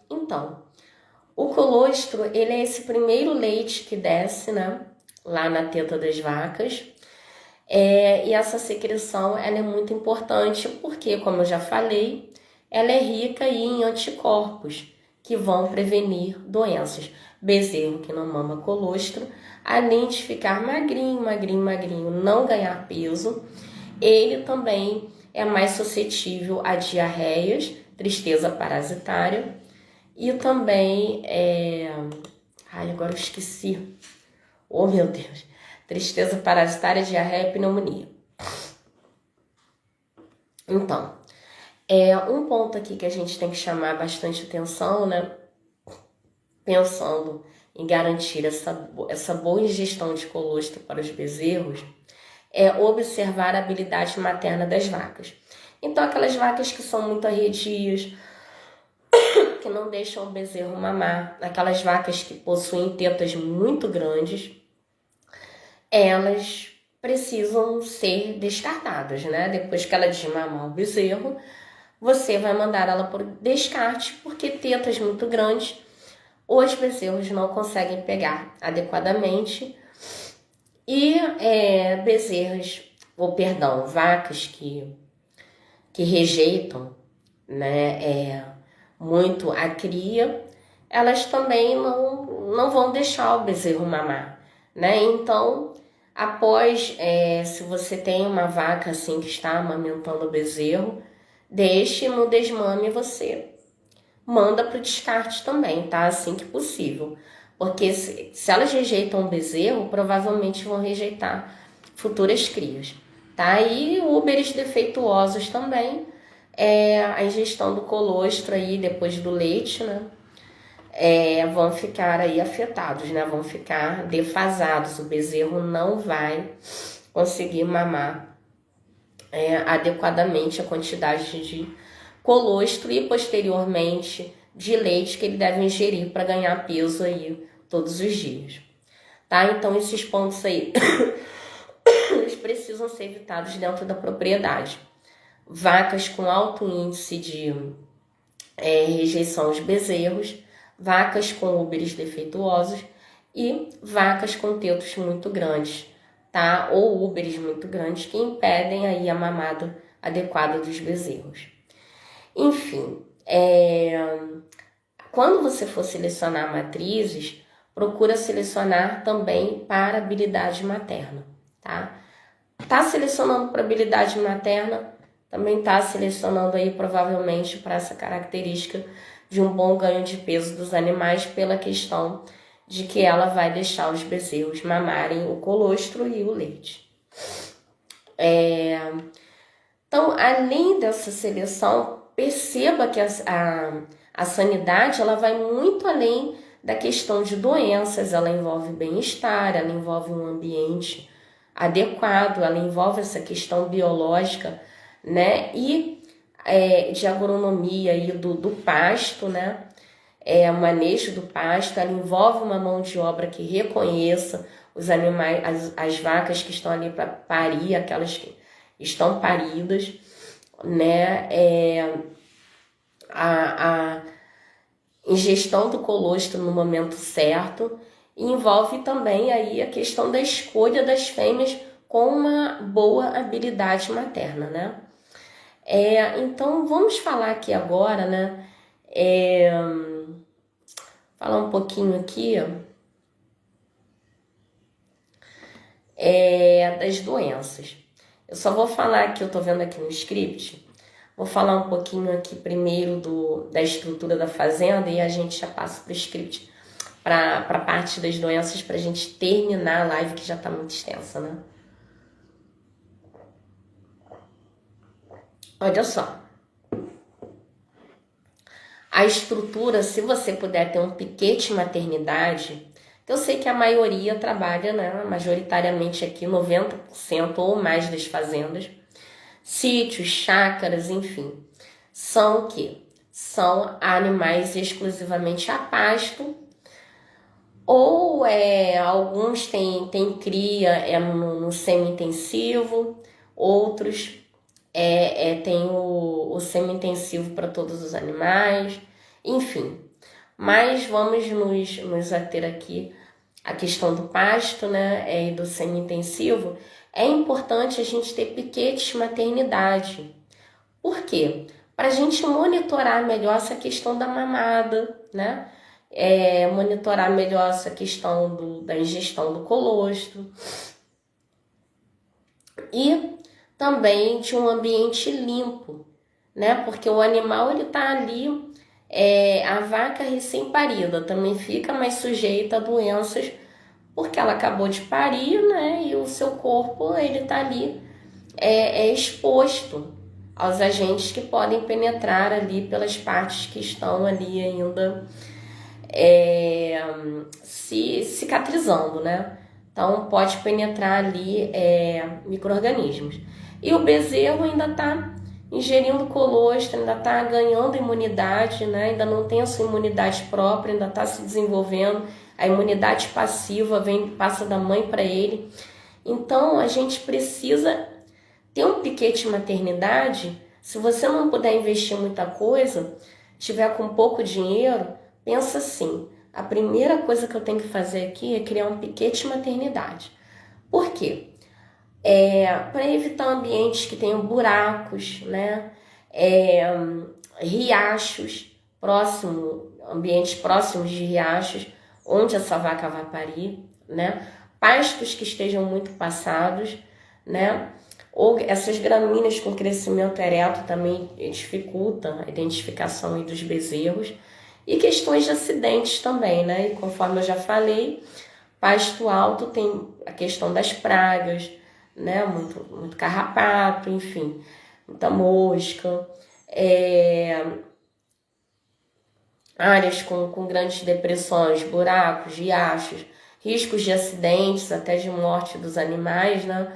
Então, o colostro, ele é esse primeiro leite que desce, né? Lá na teta das vacas. E essa secreção, ela é muito importante porque, como eu já falei, ela é rica em anticorpos que vão prevenir doenças. Bezerro que não mama colostro, além de ficar magrinho, magrinho, magrinho, não ganhar peso, ele também é mais suscetível a diarreias, tristeza parasitária e também agora eu esqueci. Oh, meu Deus. Tristeza parasitária, diarreia e pneumonia. Então, um ponto aqui que a gente tem que chamar bastante atenção, né? Pensando em garantir essa boa ingestão de colostro para os bezerros, é observar a habilidade materna das vacas. Então, aquelas vacas que são muito arredias, que não deixam o bezerro mamar, aquelas vacas que possuem tetas muito grandes, elas precisam ser descartadas, né? Depois que ela desmamar o bezerro, você vai mandar ela por descarte, porque tetas muito grandes, os bezerros não conseguem pegar adequadamente. E vacas que rejeitam, né, muito a cria, elas também não vão deixar o bezerro mamar, né? Então, se você tem uma vaca assim que está amamentando o bezerro, deixe no desmame, você manda para o descarte também, tá? Assim que possível. Porque se elas rejeitam o bezerro, provavelmente vão rejeitar futuras crias, tá? E úberes defeituosos também, a ingestão do colostro aí depois do leite, né? Vão ficar aí afetados, né? Vão ficar defasados. O bezerro não vai conseguir mamar adequadamente a quantidade de colostro e posteriormente de leite que ele deve ingerir para ganhar peso aí todos os dias, tá? Então esses pontos aí eles precisam ser evitados dentro da propriedade. Vacas com alto índice de rejeição aos bezerros, vacas com úberes defeituosos e vacas com tetos muito grandes, tá? Ou úberes muito grandes que impedem aí a mamada adequada dos bezerros. Enfim, quando você for selecionar matrizes, procura selecionar também para habilidade materna, tá? Tá selecionando para habilidade materna, também tá selecionando aí provavelmente para essa característica de um bom ganho de peso dos animais pela questão de que ela vai deixar os bezerros mamarem o colostro e o leite. Então, além dessa seleção, perceba que a sanidade ela vai muito além da questão de doenças, ela envolve bem-estar, ela envolve um ambiente adequado, ela envolve essa questão biológica, né? E de agronomia e do pasto, né? O manejo do pasto, ela envolve uma mão de obra que reconheça os animais, as vacas que estão ali para parir, aquelas que estão paridas, né? A ingestão do colostro no momento certo, e envolve também aí a questão da escolha das fêmeas com uma boa habilidade materna, né? Então vamos falar aqui agora, né? Falar um pouquinho aqui das doenças. Eu só vou falar aqui, eu tô vendo aqui no script, vou falar um pouquinho aqui primeiro da estrutura da fazenda e a gente já passa pro script, para a parte das doenças, para a gente terminar a live que já tá muito extensa, né? Olha só. A estrutura, se você puder ter um piquete maternidade, Eu sei que a maioria trabalha, né, majoritariamente aqui, 90% ou mais das fazendas, sítios, chácaras, enfim, são o quê? São animais exclusivamente a pasto, ou alguns têm cria no semi-intensivo, outros tem o semi-intensivo para todos os animais, enfim. Mas vamos nos ater aqui à questão do pasto, né, e do semi-intensivo. É importante a gente ter piquetes maternidade. Por quê? Para a gente monitorar melhor essa questão da mamada, né? Monitorar melhor essa questão da ingestão do colostro. E também de um ambiente limpo, né? Porque o animal ele tá ali, a vaca recém-parida também fica mais sujeita a doenças porque ela acabou de parir, né? E o seu corpo ele tá ali exposto aos agentes que podem penetrar ali pelas partes que estão ali ainda se cicatrizando, né? Então pode penetrar ali micro-organismos. E o bezerro ainda está ingerindo colostro, ainda está ganhando imunidade, né? Ainda não tem a sua imunidade própria, ainda está se desenvolvendo. A imunidade passiva passa da mãe para ele. Então a gente precisa ter um piquete maternidade. Se você não puder investir muita coisa, tiver com pouco dinheiro, pensa assim, a primeira coisa que eu tenho que fazer aqui é criar um piquete maternidade. Por quê? Para evitar ambientes que tenham buracos, né? Riachos, ambientes próximos de riachos, onde essa vaca vai parir, né? Pastos que estejam muito passados, né? Ou essas gramíneas com crescimento ereto também dificultam a identificação aí dos bezerros. E questões de acidentes também, né? E conforme eu já falei, pasto alto tem a questão das pragas, né? Muito carrapato, enfim, muita mosca, áreas com grandes depressões, buracos, riachos, riscos de acidentes, até de morte dos animais, né?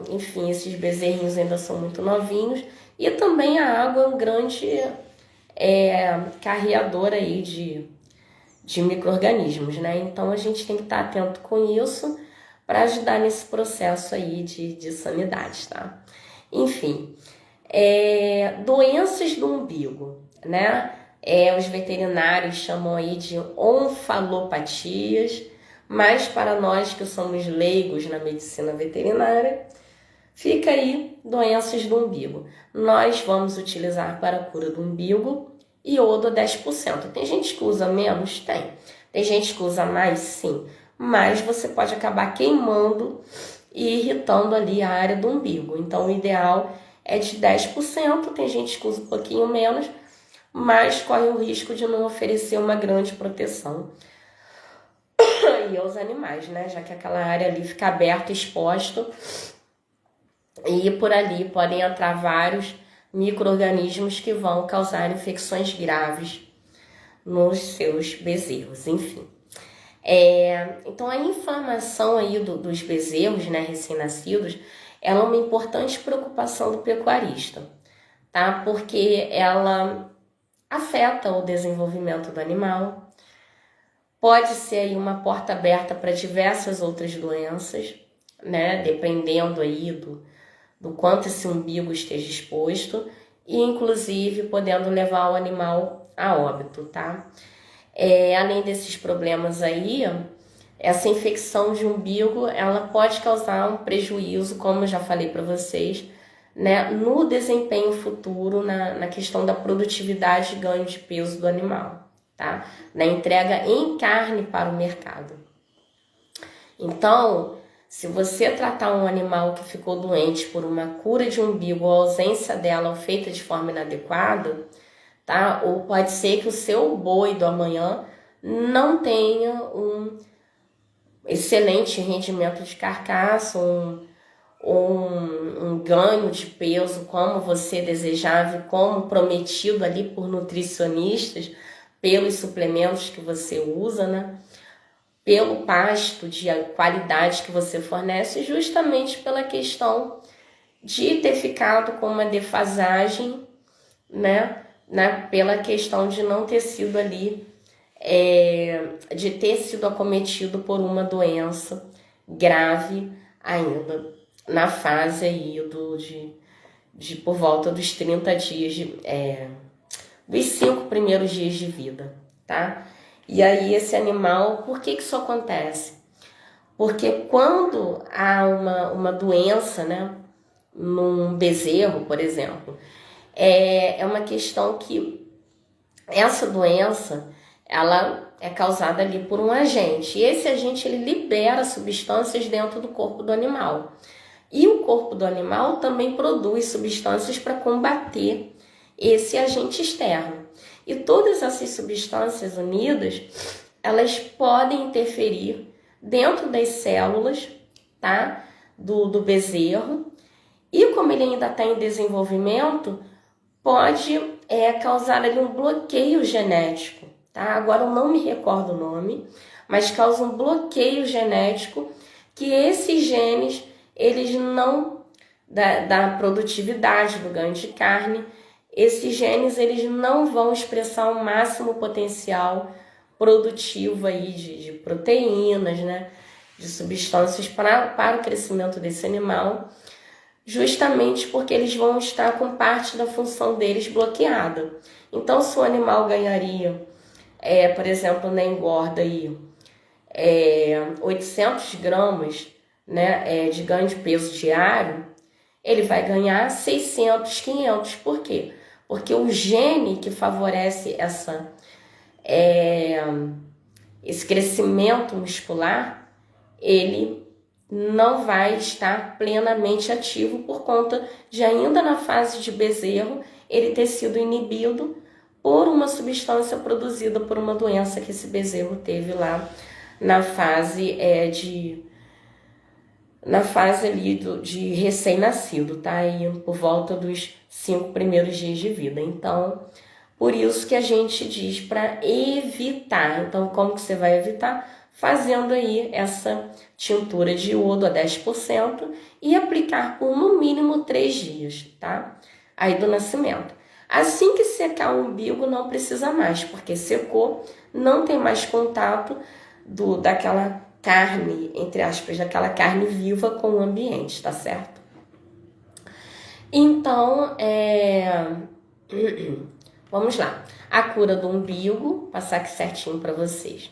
Enfim, esses bezerrinhos ainda são muito novinhos. E também a água é um grande carreador aí de micro-organismos, né? Então a gente tem que estar atento com isso para ajudar nesse processo aí de sanidade, tá? Enfim, doenças do umbigo, né? Os veterinários chamam aí de onfalopatias, mas para nós que somos leigos na medicina veterinária, fica aí doenças do umbigo. Nós vamos utilizar para a cura do umbigo iodo 10%. Tem gente que usa menos? Tem. Tem gente que usa mais? Sim. Mas você pode acabar queimando e irritando ali a área do umbigo. Então o ideal é de 10%. Tem gente que usa um pouquinho menos, mas corre o risco de não oferecer uma grande proteção e aos animais, né? Já que aquela área ali fica aberta, exposta, e por ali podem entrar vários micro-organismos que vão causar infecções graves nos seus bezerros, enfim. Então a inflamação aí dos bezerros, né, recém-nascidos, ela é uma importante preocupação do pecuarista, tá? Porque ela afeta o desenvolvimento do animal, pode ser aí uma porta aberta para diversas outras doenças, né? Dependendo aí do quanto esse umbigo esteja exposto, e inclusive podendo levar o animal a óbito, tá? Além desses problemas aí, essa infecção de umbigo, ela pode causar um prejuízo, como eu já falei para vocês, né, no desempenho futuro, na questão da produtividade e ganho de peso do animal, tá? Na entrega em carne para o mercado. Então, se você tratar um animal que ficou doente por uma cura de umbigo ou ausência dela ou feita de forma inadequada, tá? Ou pode ser que o seu boi do amanhã não tenha um excelente rendimento de carcaça, um ganho de peso como você desejava e como prometido ali por nutricionistas, pelos suplementos que você usa, né? pelo pasto de qualidade que você fornece, justamente pela questão de ter ficado com uma defasagem, né? Pela questão de não ter sido ali, de ter sido acometido por uma doença grave ainda, na fase aí de por volta dos 30 dias, dos 5 primeiros dias de vida, tá? E aí esse animal, por que isso acontece? Porque quando há uma doença, né, num bezerro, por exemplo, é uma questão que essa doença, ela é causada ali por um agente. E esse agente, ele libera substâncias dentro do corpo do animal. E o corpo do animal também produz substâncias para combater esse agente externo. E todas essas substâncias unidas, elas podem interferir dentro das células, tá? do bezerro. E como ele ainda está em desenvolvimento, pode causar ali um bloqueio genético, tá? Agora eu não me recordo o nome, mas causa um bloqueio genético que esses genes, eles não, da produtividade do ganho de carne, esses genes, eles não vão expressar o máximo potencial produtivo aí de proteínas, né? De substâncias para o crescimento desse animal, justamente porque eles vão estar com parte da função deles bloqueada. Então, se o animal ganharia, por exemplo, na engorda aí, 800 gramas, né, de ganho de peso diário, ele vai ganhar 600, 500. Por quê? Porque o gene que favorece esse crescimento muscular, ele não vai estar plenamente ativo por conta de, ainda na fase de bezerro, ele ter sido inibido por uma substância produzida por uma doença que esse bezerro teve lá na fase ali de recém-nascido, tá? Aí por volta dos 5 primeiros dias de vida. Então, por isso que a gente diz para evitar. Então, como que você vai evitar? Fazendo aí essa tintura de iodo a 10% e aplicar por no mínimo 3 dias, tá? Aí do nascimento. Assim que secar o umbigo, não precisa mais, porque secou, não tem mais contato daquela carne, entre aspas, daquela carne viva com o ambiente, tá certo? Então, vamos lá. A cura do umbigo, passar aqui certinho para vocês.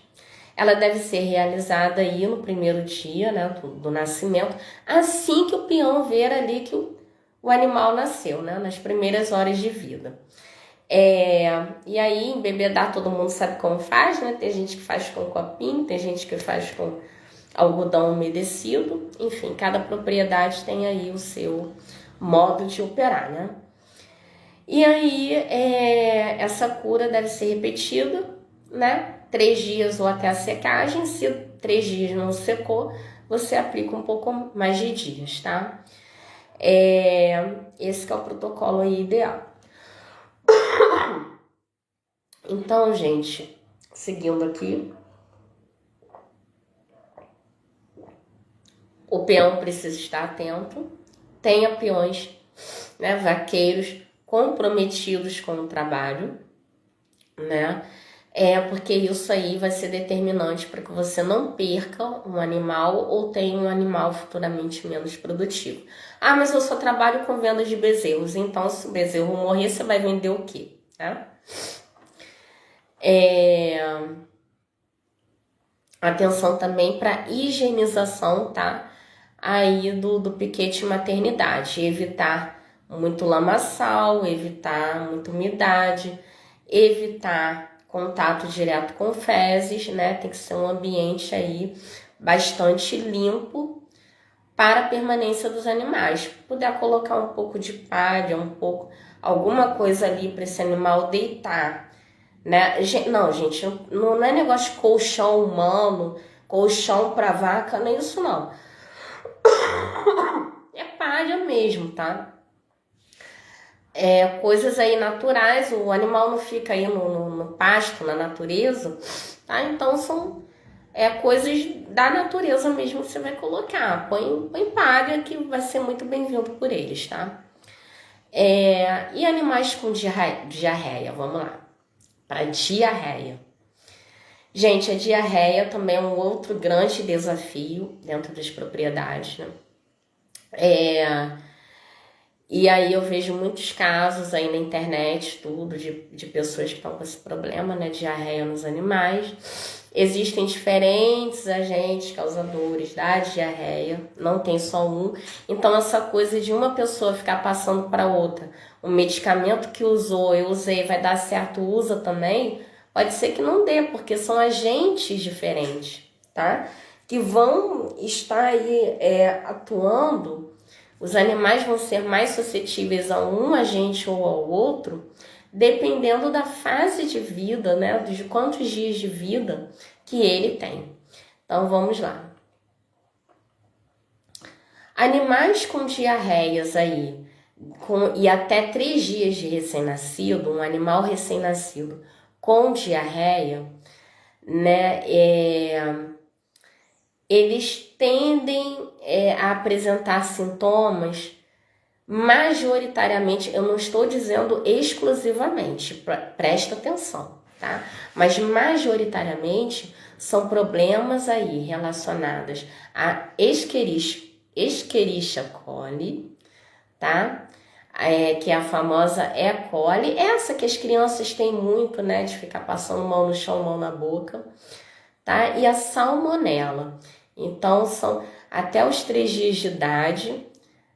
Ela deve ser realizada aí no primeiro dia, né, do nascimento, assim que o peão ver ali que o animal nasceu, né, nas primeiras horas de vida. E aí, embebedar, todo mundo sabe como faz, né? Tem gente que faz com copinho, tem gente que faz com algodão umedecido. Enfim, cada propriedade tem aí o seu modo de operar, né? E aí, essa cura deve ser repetida, né? 3 dias ou até a secagem. Se 3 dias não secou, você aplica um pouco mais de dias, tá? Esse que é o protocolo aí ideal. Então, gente, seguindo aqui, o peão precisa estar atento. Tenha peões, né, vaqueiros comprometidos com o trabalho, né? Porque isso aí vai ser determinante para que você não perca um animal ou tenha um animal futuramente menos produtivo. Ah, mas eu só trabalho com venda de bezerros, então se o bezerro morrer, você vai vender o quê? Né? Atenção também para higienização, tá? Aí do piquete maternidade, evitar muito lamaçal, evitar muita umidade, evitar contato direto com fezes, né? Tem que ser um ambiente aí bastante limpo para a permanência dos animais. Puder colocar um pouco de palha, alguma coisa ali para esse animal deitar, né? Não, gente, não é negócio de colchão humano, colchão para vaca, nem isso não. É palha mesmo, tá? Coisas aí naturais, o animal não fica aí no pasto, na natureza, tá? Então são coisas da natureza mesmo que você vai colocar. Põe palha que vai ser muito bem-vindo por eles, tá? E animais com diarreia, vamos lá. Para diarreia. Gente, a diarreia também é um outro grande desafio dentro das propriedades, né? E aí eu vejo muitos casos aí na internet, tudo, de pessoas que estão com esse problema, né? Diarreia nos animais. Existem diferentes agentes causadores da diarreia, não tem só um. Então, essa coisa de uma pessoa ficar passando para outra, o medicamento que usou, eu usei, vai dar certo, usa também, pode ser que não dê, porque são agentes diferentes, tá? Que vão estar aí atuando. Os animais vão ser mais suscetíveis a um agente ou ao outro, dependendo da fase de vida, né? De quantos dias de vida que ele tem. Então, vamos lá. Animais com diarreias aí, e até 3 dias de recém-nascido, um animal recém-nascido com diarreia, né? Eles tendem a apresentar sintomas majoritariamente, eu não estou dizendo exclusivamente, presta atenção, tá? Mas majoritariamente são problemas aí relacionados a Escherichia coli, tá? Que é a famosa E. coli, essa que as crianças têm muito, né? De ficar passando mão no chão, mão na boca, tá? E a salmonela. Então, são até os 3 dias de idade.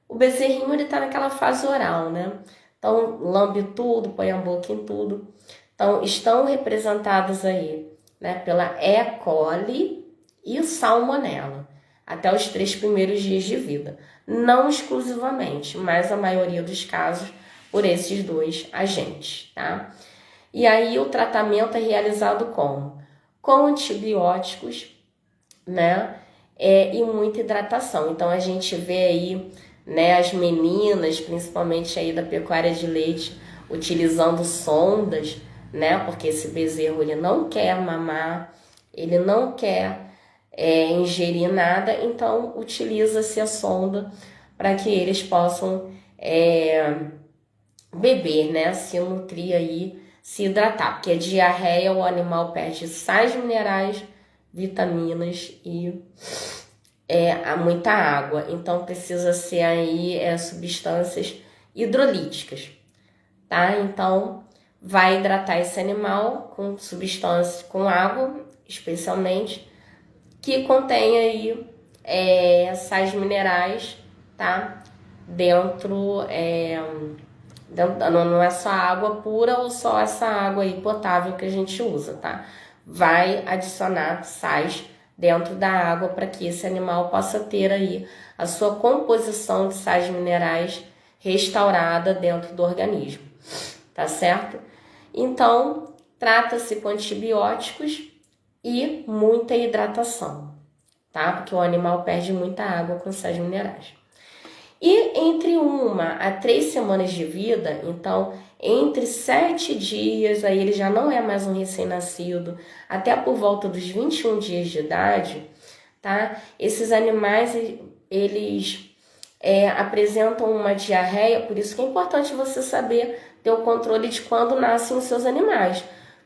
O bezerrinho, ele tá naquela fase oral, né? Então, lambe tudo, põe a boca em tudo. Então, estão representados aí, né? Pela E. coli e salmonela. Até os 3 primeiros dias de vida. Não exclusivamente, mas a maioria dos casos por esses 2 agentes, tá? E aí, o tratamento é realizado como? Com antibióticos, né? E muita hidratação. Então, a gente vê aí, né, as meninas, principalmente aí da pecuária de leite, utilizando sondas, né? Porque esse bezerro, ele não quer mamar, ele não quer ingerir nada, então utiliza-se a sonda para que eles possam beber, né? Se nutrir aí, se hidratar. Porque a diarreia, o animal perde sais minerais, vitaminas e há muita água. Então precisa ser aí substâncias hidrolíticas, tá? Então vai hidratar esse animal com substâncias, com água, especialmente, que contém aí sais minerais, tá? Dentro, não é só água pura ou só essa água aí potável que a gente usa, tá? Vai adicionar sais dentro da água para que esse animal possa ter aí a sua composição de sais minerais restaurada dentro do organismo, tá certo? Então, trata-se com antibióticos e muita hidratação, tá? Porque o animal perde muita água com sais minerais. E entre 1 a 3 semanas de vida, então, entre 7 dias, aí ele já não é mais um recém-nascido, até por volta dos 21 dias de idade, tá? Esses animais, eles apresentam uma diarreia, por isso que é importante você saber ter o controle de quando nascem os seus animais.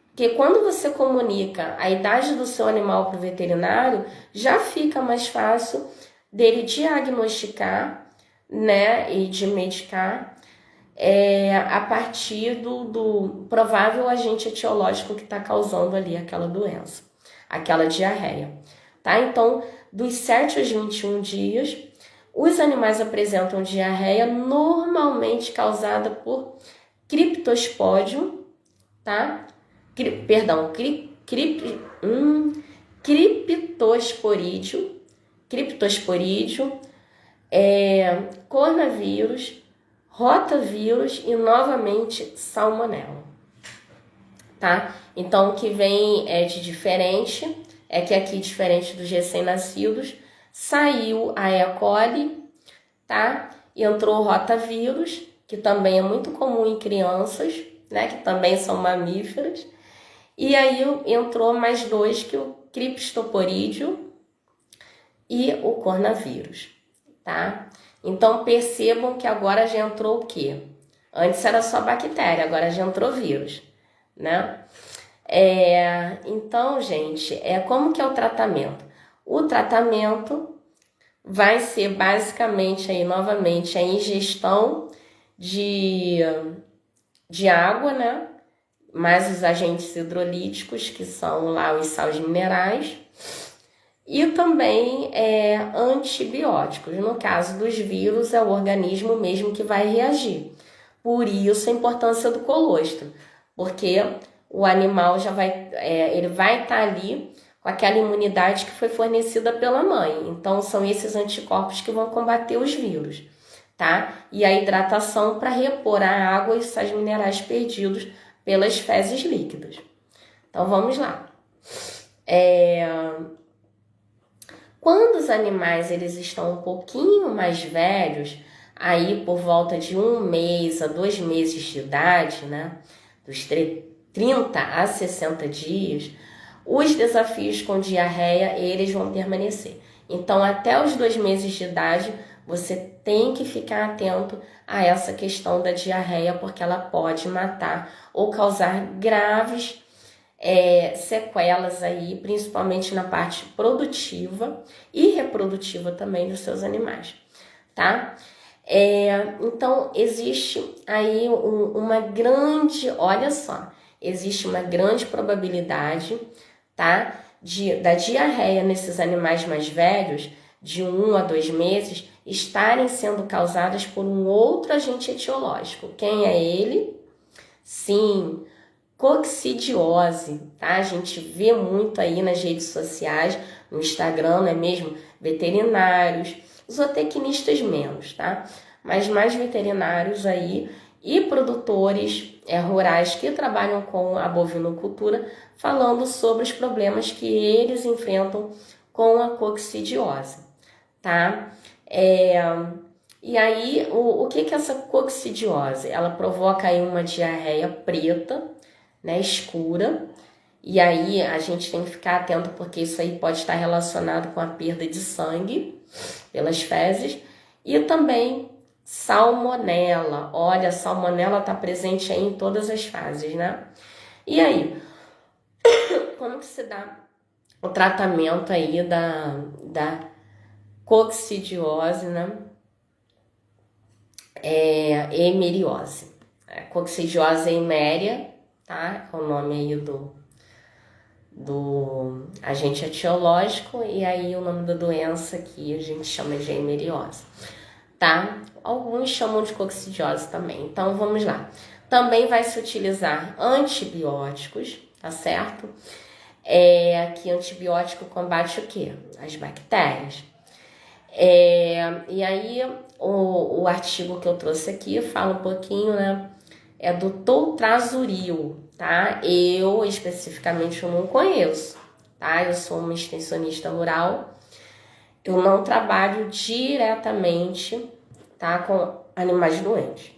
Porque quando você comunica a idade do seu animal para o veterinário, já fica mais fácil dele diagnosticar, né, e de medicar a partir do provável agente etiológico que está causando ali aquela doença, aquela diarreia, tá? Então, dos 7 aos 21 dias, os animais apresentam diarreia normalmente causada por criptospódio, tá? Criptosporídeo, coronavírus, rotavírus e novamente salmonela, tá? Então, o que vem de diferente é que aqui, diferente dos recém-nascidos, saiu a E. coli, tá? E entrou o rotavírus, que também é muito comum em crianças, né? Que também são mamíferos. E aí entrou mais 2, criptosporídeo e o coronavírus, tá? Então percebam que agora já entrou o quê? Antes era só bactéria, agora já entrou vírus, né? Então, gente, como que é o tratamento? O tratamento vai ser basicamente aí novamente a ingestão de água, né? Mais os agentes hidrolíticos, que são lá os sais minerais, e também antibióticos. No caso dos vírus, é o organismo mesmo que vai reagir. Por isso a importância do colostro, porque o animal já ele vai estar ali com aquela imunidade que foi fornecida pela mãe. Então são esses anticorpos que vão combater os vírus, tá? E a hidratação para repor a água e os sais minerais perdidos pelas fezes líquidas. Então vamos lá. Quando os animais eles estão um pouquinho mais velhos, aí por volta de 1 mês a 2 meses de idade, né? Dos 30 a 60 dias, os desafios com diarreia, eles vão permanecer. Então, até os 2 meses de idade, você tem que ficar atento a essa questão da diarreia, porque ela pode matar ou causar graves sequelas aí, principalmente na parte produtiva e reprodutiva também dos seus animais, tá? Então, existe aí uma grande, olha só, existe uma grande probabilidade, tá? Da diarreia nesses animais mais velhos, de 1 a 2 meses, estarem sendo causadas por um outro agente etiológico. Quem é ele? Sim, coccidiose, tá? A gente vê muito aí nas redes sociais, no Instagram, não é mesmo? Veterinários, zootecnistas menos, tá? Mas mais veterinários aí e produtores rurais que trabalham com a bovinocultura, falando sobre os problemas que eles enfrentam com a coccidiose, tá? E aí, o que é essa coccidiose? Ela provoca aí uma diarreia preta, né, escura, e aí a gente tem que ficar atento porque isso aí pode estar relacionado com a perda de sangue pelas fezes e também salmonela. Olha, a salmonela está presente aí em todas as fases, né? E aí, como que se dá o tratamento aí da coccidiose, né? Eimeriose. Coccidiose eimeria, tá? É o nome aí do agente etiológico, e aí o nome da doença que a gente chama de eimeriose, tá? Alguns chamam de coccidiose também. Então vamos lá. Também vai se utilizar antibióticos, tá certo? Que antibiótico combate o quê? As bactérias. E aí o artigo que eu trouxe aqui fala um pouquinho, né? Do toltrazuril, tá? Eu especificamente eu não conheço, tá? Eu sou uma extensionista rural, eu não trabalho diretamente, tá, com animais doentes.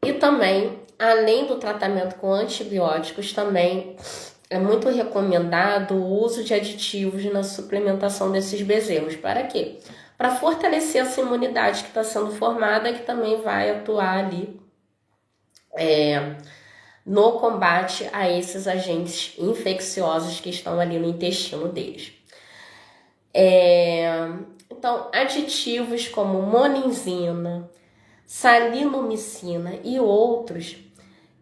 E também, além do tratamento com antibióticos, também é muito recomendado o uso de aditivos na suplementação desses bezerros. Para quê? Para fortalecer essa imunidade que está sendo formada, que também vai atuar ali no combate a esses agentes infecciosos que estão ali no intestino deles. Então, aditivos como monenzina, salinomicina e outros,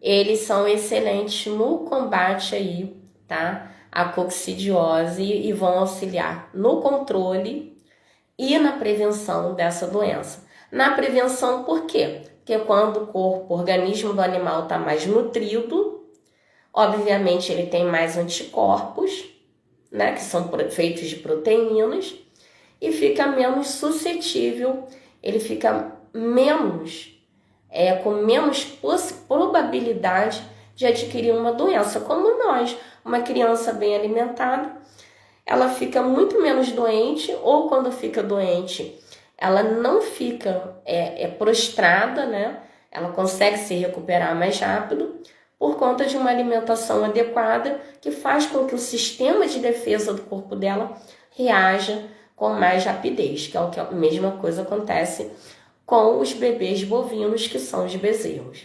eles são excelentes no combate aí, tá? A coccidiose e vão auxiliar no controle e na prevenção dessa doença. Na prevenção, por quê? Porque quando o organismo do animal está mais nutrido, obviamente ele tem mais anticorpos, né? Que são feitos de proteínas, e fica menos suscetível, ele fica menos, com menos probabilidade de adquirir uma doença, como nós. Uma criança bem alimentada, ela fica muito menos doente, ou quando fica doente, ela não fica prostrada, né? ela consegue se recuperar mais rápido por conta de uma alimentação adequada que faz com que o sistema de defesa do corpo dela reaja com mais rapidez, que é o que a mesma coisa acontece com os bebês bovinos, que são os bezerros.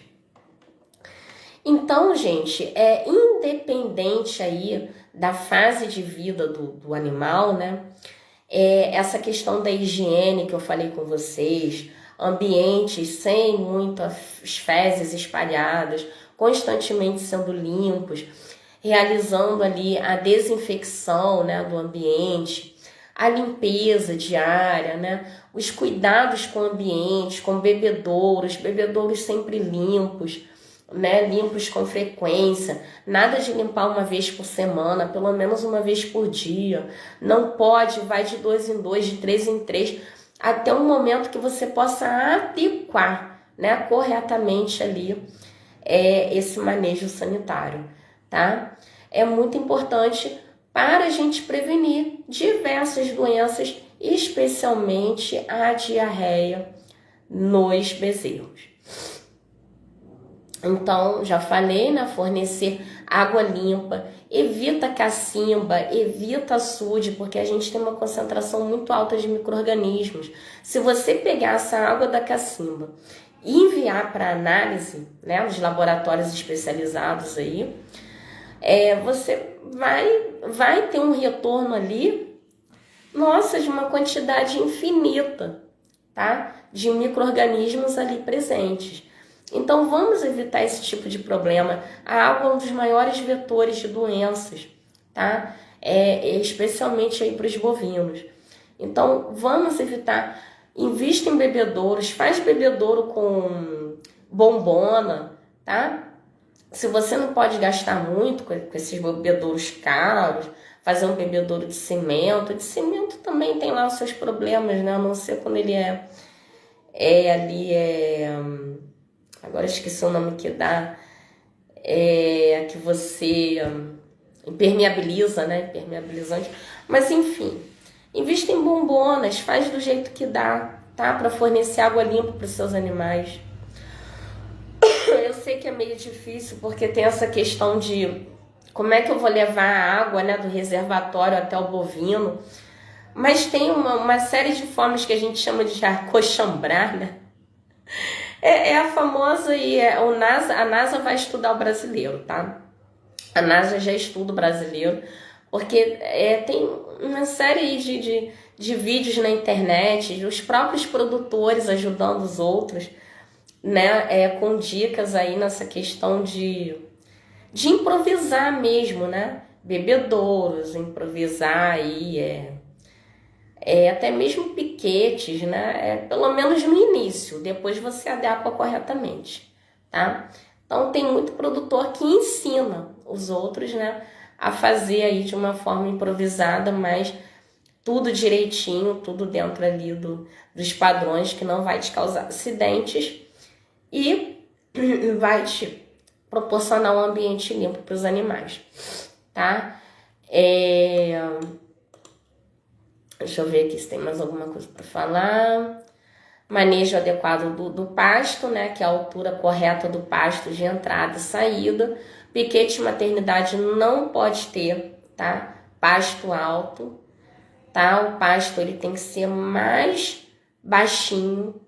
Então, gente, é independente aí da fase de vida do animal, né? Essa questão da higiene que eu falei com vocês, ambientes sem muitas fezes espalhadas, constantemente sendo limpos, realizando ali a desinfecção, né, do ambiente, a limpeza diária, né, os cuidados com o ambiente, com bebedouros sempre limpos, né, limpos com frequência, nada de limpar uma vez por semana, pelo menos uma vez por dia, não pode, vai de 2 em 2, de 3 em 3, até um momento que você possa adequar, né, corretamente ali esse manejo sanitário, tá? É muito importante para a gente prevenir diversas doenças, especialmente a diarreia nos bezerros. Então, já falei, né? Fornecer água limpa, evita cacimba, evita açude, porque a gente tem uma concentração muito alta de micro-organismos. Se você pegar essa água da cacimba e enviar para análise, né, nos laboratórios especializados aí, você vai ter um retorno ali, nossa, de uma quantidade infinita, tá? De micro-organismos ali presentes. Então vamos evitar esse tipo de problema. A água é um dos maiores vetores de doenças, tá? Especialmente aí para os bovinos. Então vamos evitar. Invista em bebedouros, faz bebedouro com bombona, tá? Se você não pode gastar muito com esses bebedouros caros, fazer um bebedouro de cimento. De cimento também tem lá os seus problemas, né? A não ser quando ele agora esqueci o nome que dá. Que você impermeabiliza, né? Impermeabilizante. Mas enfim, invista em bombonas, faz do jeito que dá, tá? Para fornecer água limpa para os seus animais. Eu sei que é meio difícil porque tem essa questão de como é que eu vou levar a água, né, do reservatório até o bovino. Mas tem uma série de formas que a gente chama de acochambrar, né? A famosa a NASA vai estudar o brasileiro, tá? A NASA já estuda o brasileiro, porque tem uma série de vídeos na internet, os próprios produtores ajudando os outros, né? Com dicas aí nessa questão de improvisar mesmo, né? Bebedouros, improvisar aí, até mesmo piquetes, né? Pelo menos no início, depois você adequa corretamente, tá? Então tem muito produtor que ensina os outros, né, a fazer aí de uma forma improvisada, mas tudo direitinho, tudo dentro ali dos padrões, que não vai te causar acidentes e vai te proporcionar um ambiente limpo para os animais, tá? Deixa eu ver aqui se tem mais alguma coisa para falar. Manejo adequado do pasto, né? Que é a altura correta do pasto de entrada e saída. Piquete maternidade não pode ter, tá? Pasto alto, tá? O pasto ele tem que ser mais baixinho.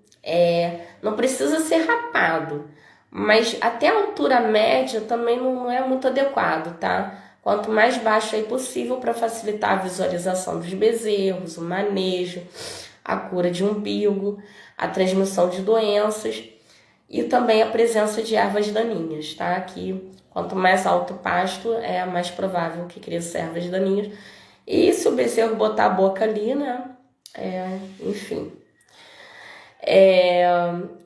Não precisa ser rapado, mas até a altura média também não é muito adequado, tá? Quanto mais baixo aí possível para facilitar a visualização dos bezerros, o manejo, a cura de umbigo, a transmissão de doenças e também a presença de ervas daninhas, tá? Que quanto mais alto o pasto, é mais provável que cresça ervas daninhas. E se o bezerro botar a boca ali, né? Enfim.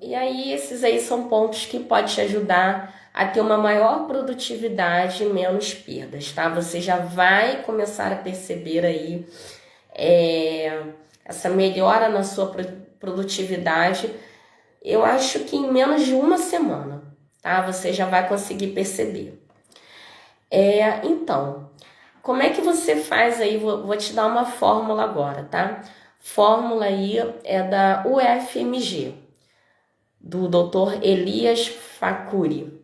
E aí, esses aí são pontos que podem te ajudar a ter uma maior produtividade e menos perdas, tá? Você já vai começar a perceber aí essa melhora na sua produtividade, eu acho que em menos de uma semana, tá? Você já vai conseguir perceber. Então, como é que você faz aí? Vou te dar uma fórmula agora, tá? Fórmula aí é da UFMG. do Dr. Elias Facuri,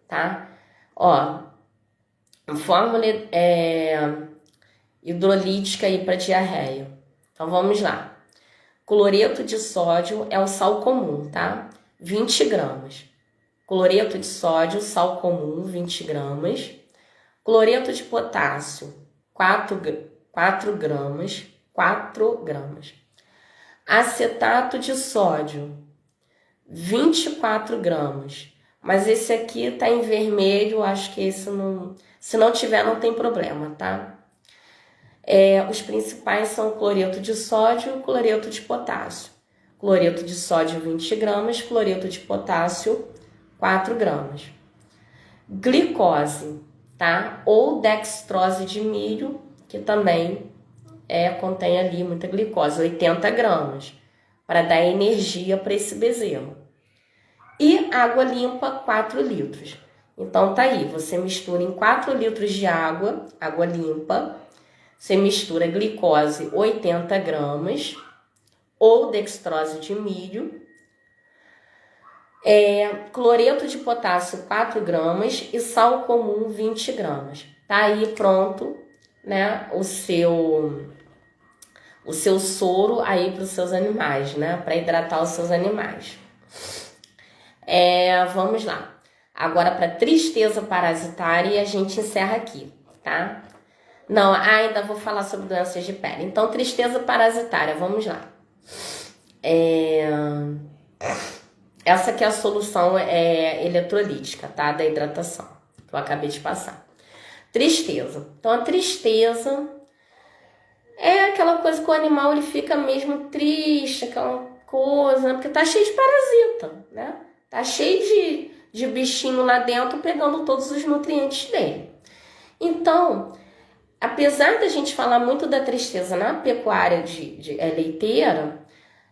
tá? Ó, fórmula hidrolítica aí para diarreia. Então vamos lá. Cloreto de sódio é o sal comum, tá? 20 gramas. Cloreto de sódio, sal comum, 20 gramas. Cloreto de potássio, 4 gramas. 4 gramas. Acetato de sódio, 24 gramas. Mas esse aqui tá em vermelho, acho que esse não... Se não tiver, não tem problema, tá? Os principais são cloreto de sódio e cloreto de potássio. Cloreto de sódio, 20 gramas. Cloreto de potássio, 4 gramas. Glicose, tá? Ou dextrose de milho, que também contém ali muita glicose, 80 gramas, para dar energia para esse bezerro. E água limpa, 4 litros. Então tá aí, você mistura em 4 litros de água limpa, você mistura glicose 80 gramas, ou dextrose de milho, cloreto de potássio 4 gramas e sal comum 20 gramas. Tá aí pronto, né, o seu soro aí para os seus animais, né, para hidratar os seus animais. Vamos lá. Agora para tristeza parasitária e a gente encerra aqui, tá? Não, ainda vou falar sobre doenças de pele. Então, tristeza parasitária, vamos lá. Essa aqui é a solução eletrolítica, tá? Da hidratação, que eu acabei de passar. Tristeza. Então, a tristeza é aquela coisa que o animal ele fica mesmo triste, aquela coisa, né? Porque tá cheio de parasita, né? Tá cheio de bichinho lá dentro pegando todos os nutrientes dele. Então, apesar da gente falar muito da tristeza na pecuária leiteira,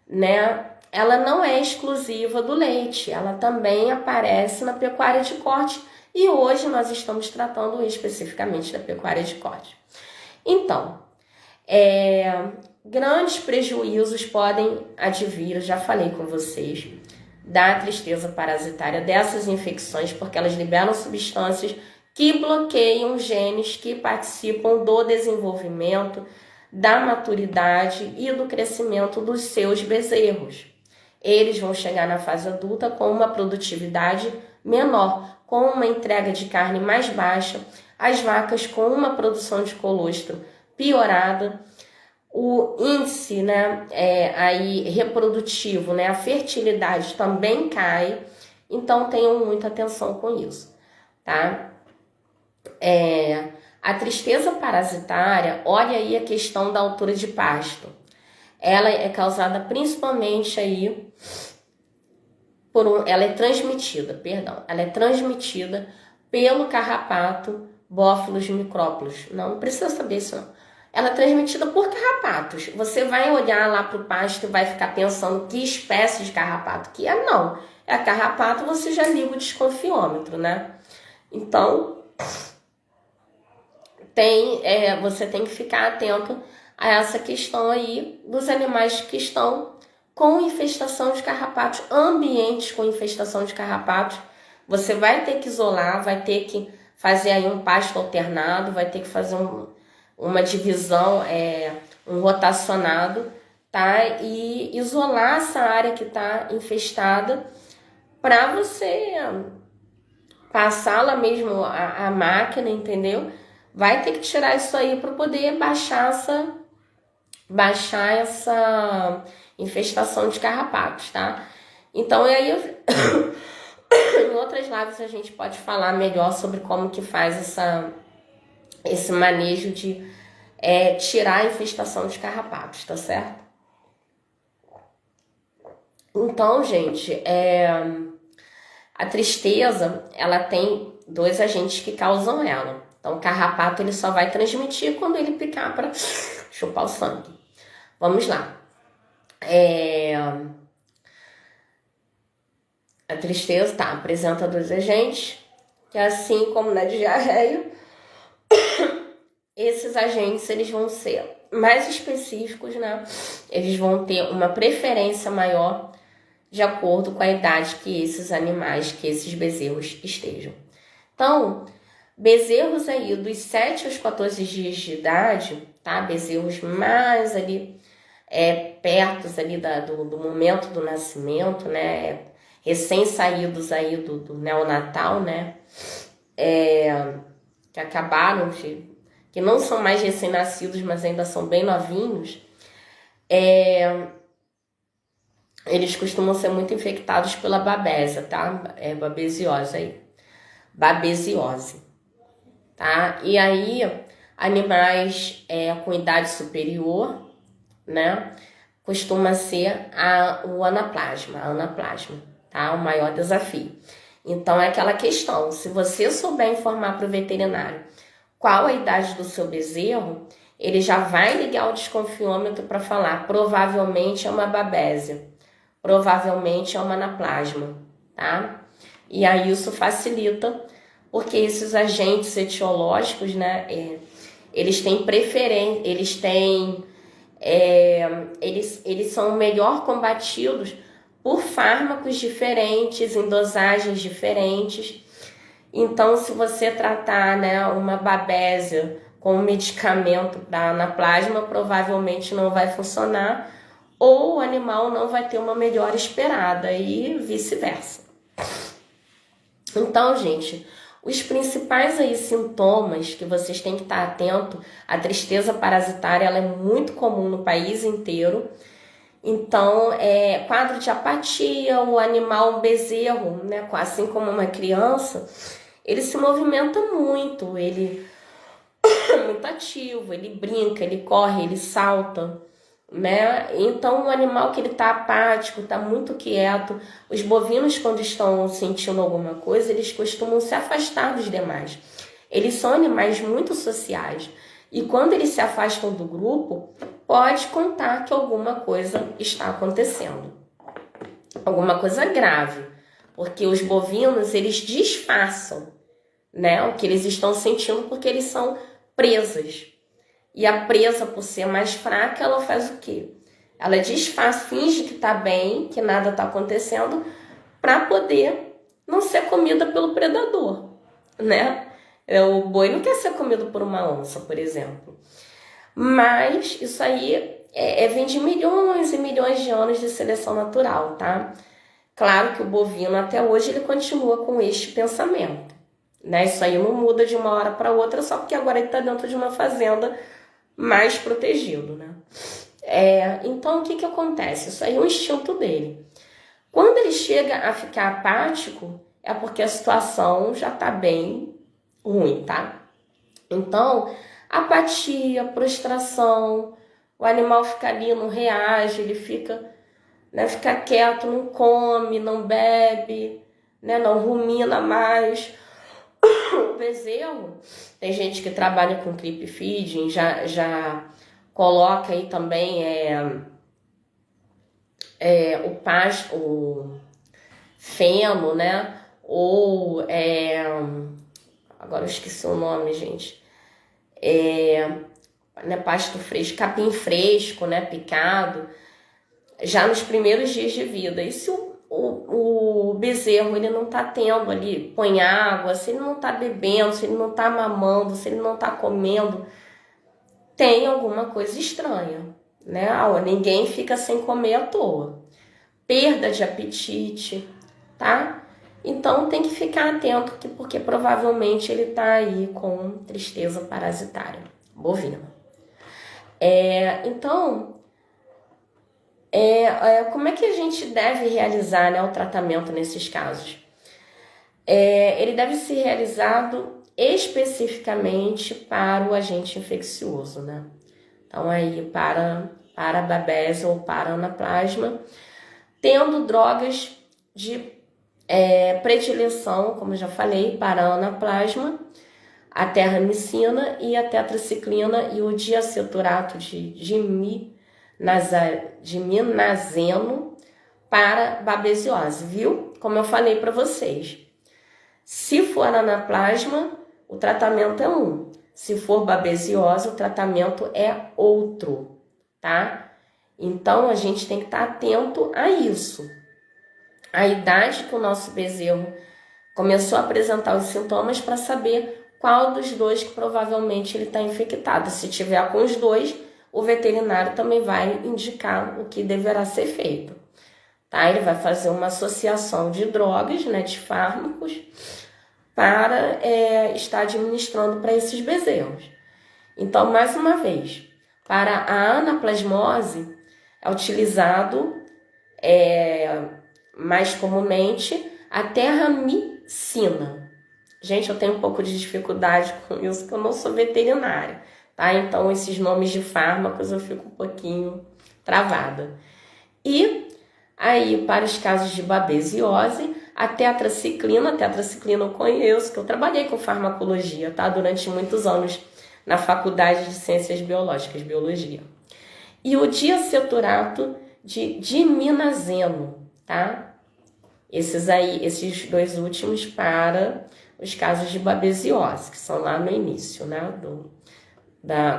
né, ela não é exclusiva do leite, ela também aparece na pecuária de corte e hoje nós estamos tratando especificamente da pecuária de corte. Então, grandes prejuízos podem advir, eu já falei com vocês, da tristeza parasitária, dessas infecções, porque elas liberam substâncias que bloqueiam genes que participam do desenvolvimento, da maturidade e do crescimento dos seus bezerros. Eles vão chegar na fase adulta com uma produtividade menor, com uma entrega de carne mais baixa, as vacas com uma produção de colostro piorada, o índice, né, reprodutivo, né, a fertilidade também cai, então tenham muita atenção com isso, tá? A tristeza parasitária, olha aí a questão da altura de pasto. Ela é causada principalmente aí ela é transmitida pelo carrapato Bófilos micrópolis. Não precisa saber isso não. Ela é transmitida por carrapatos. Você vai olhar lá para o pasto e vai ficar pensando que espécie de carrapato que é. Não, é carrapato, você já liga o desconfiômetro, né? Então, você tem que ficar atento a essa questão aí dos animais que estão com infestação de carrapatos, ambientes com infestação de carrapatos. Você vai ter que isolar, vai ter que fazer aí um pasto alternado, vai ter que fazer uma divisão, um rotacionado, tá? E isolar essa área que está infestada para você passar lá mesmo a máquina, entendeu? Vai ter que tirar isso aí para poder baixar essa infestação de carrapatos, tá? Então, aí em outras lives a gente pode falar melhor sobre como que faz esse manejo de tirar a infestação de carrapatos, tá certo? Então, gente, a tristeza, ela tem 2 agentes que causam ela. Então, o carrapato ele só vai transmitir quando ele picar para chupar o sangue. Vamos lá. A tristeza apresenta 2 agentes, que assim como na diarreia, esses agentes eles vão ser mais específicos, né? Eles vão ter uma preferência maior de acordo com a idade que esses animais, que esses bezerros estejam. Então, bezerros aí dos 7 aos 14 dias de idade, tá? Bezerros mais ali, perto ali do momento do nascimento, né? Recém-saídos aí do neonatal, né? Que acabaram que não são mais recém-nascidos, mas ainda são bem novinhos, eles costumam ser muito infectados pela babésia, tá? Babesiose aí. Babesiose, tá? E aí, animais com idade superior, né? Costuma ser o anaplasma, tá? O maior desafio. Então, é aquela questão, se você souber informar para o veterinário qual a idade do seu bezerro, ele já vai ligar o desconfiômetro para falar, provavelmente é uma babésia, provavelmente é uma anaplasma, tá? E aí isso facilita, porque esses agentes etiológicos, né, eles têm preferência, eles são melhor combatidos por fármacos diferentes, em dosagens diferentes. Então, se você tratar, né, uma babésia com um medicamento da anaplasma, provavelmente não vai funcionar, ou o animal não vai ter uma melhora esperada, e vice-versa. Então, gente, os principais aí sintomas que vocês têm que estar atento, a tristeza parasitária, ela é muito comum no país inteiro. Então, quadro de apatia, o animal, um bezerro, né, assim como uma criança, ele se movimenta muito, ele é muito ativo, ele brinca, ele corre, ele salta, né? Então, o animal que ele está apático, está muito quieto, os bovinos, quando estão sentindo alguma coisa, eles costumam se afastar dos demais. Eles são animais muito sociais. E quando eles se afastam do grupo, pode contar que alguma coisa está acontecendo. Alguma coisa grave. Porque os bovinos, eles disfarçam, né, o que eles estão sentindo, porque eles são presas. E a presa, por ser mais fraca, ela faz o quê? Ela disfarça, finge que está bem, que nada está acontecendo, para poder não ser comida pelo predador, né? O boi não quer ser comido por uma onça, por exemplo. Mas isso aí vem de milhões e milhões de anos de seleção natural, tá? Claro que o bovino, até hoje, ele continua com este pensamento, né? Isso aí não muda de uma hora para outra, só porque agora ele está dentro de uma fazenda mais protegido, né? Então, o que acontece? Isso aí é um instinto dele. Quando ele chega a ficar apático, é porque a situação já está bem ruim, tá? Então, apatia, prostração, o animal fica ali, não reage, ele fica quieto, não come, não bebe, né, não rumina mais. O bezerro, tem gente que trabalha com creep feeding, já coloca aí também o feno, né? Ou agora eu esqueci o nome, gente. Né, pasto fresco, capim fresco, né? Picado, já nos primeiros dias de vida. E se o bezerro ele não tá tendo ali, põe água, se ele não tá bebendo, se ele não tá mamando, se ele não tá comendo, tem alguma coisa estranha, né? Ninguém fica sem comer à toa. Perda de apetite, tá? Então tem que ficar atento, porque provavelmente ele tá aí com tristeza parasitária bovina. Então, como é que a gente deve realizar, né, o tratamento nesses casos? Ele deve ser realizado especificamente para o agente infeccioso, né? Então, aí para a babésia ou para a anaplasma, tendo drogas de predileção, como eu já falei, para a anaplasma, a terramicina e a tetraciclina e o diaceturato de diminazeno para babesiose, viu? Como eu falei para vocês. Se for anaplasma, o tratamento é um. Se for babesiose, o tratamento é outro, tá? Então, a gente tem que estar atento a isso, a idade que o nosso bezerro começou a apresentar os sintomas para saber qual dos dois que provavelmente ele está infectado. Se tiver com os dois, o veterinário também vai indicar o que deverá ser feito. Tá? Ele vai fazer uma associação de drogas, né, de fármacos, para estar administrando para esses bezerros. Então, mais uma vez, para a anaplasmose é utilizado mais comumente a terramicina. Gente, eu tenho um pouco de dificuldade com isso, porque eu não sou veterinária, tá? Então, esses nomes de fármacos eu fico um pouquinho travada. E aí, para os casos de babesiose, a tetraciclina eu conheço, que eu trabalhei com farmacologia, tá? Durante muitos anos na Faculdade de Ciências Biológicas, Biologia. E o diaceturato de diminazeno, tá? Esses dois últimos para os casos de babesiose, que são lá no início, né?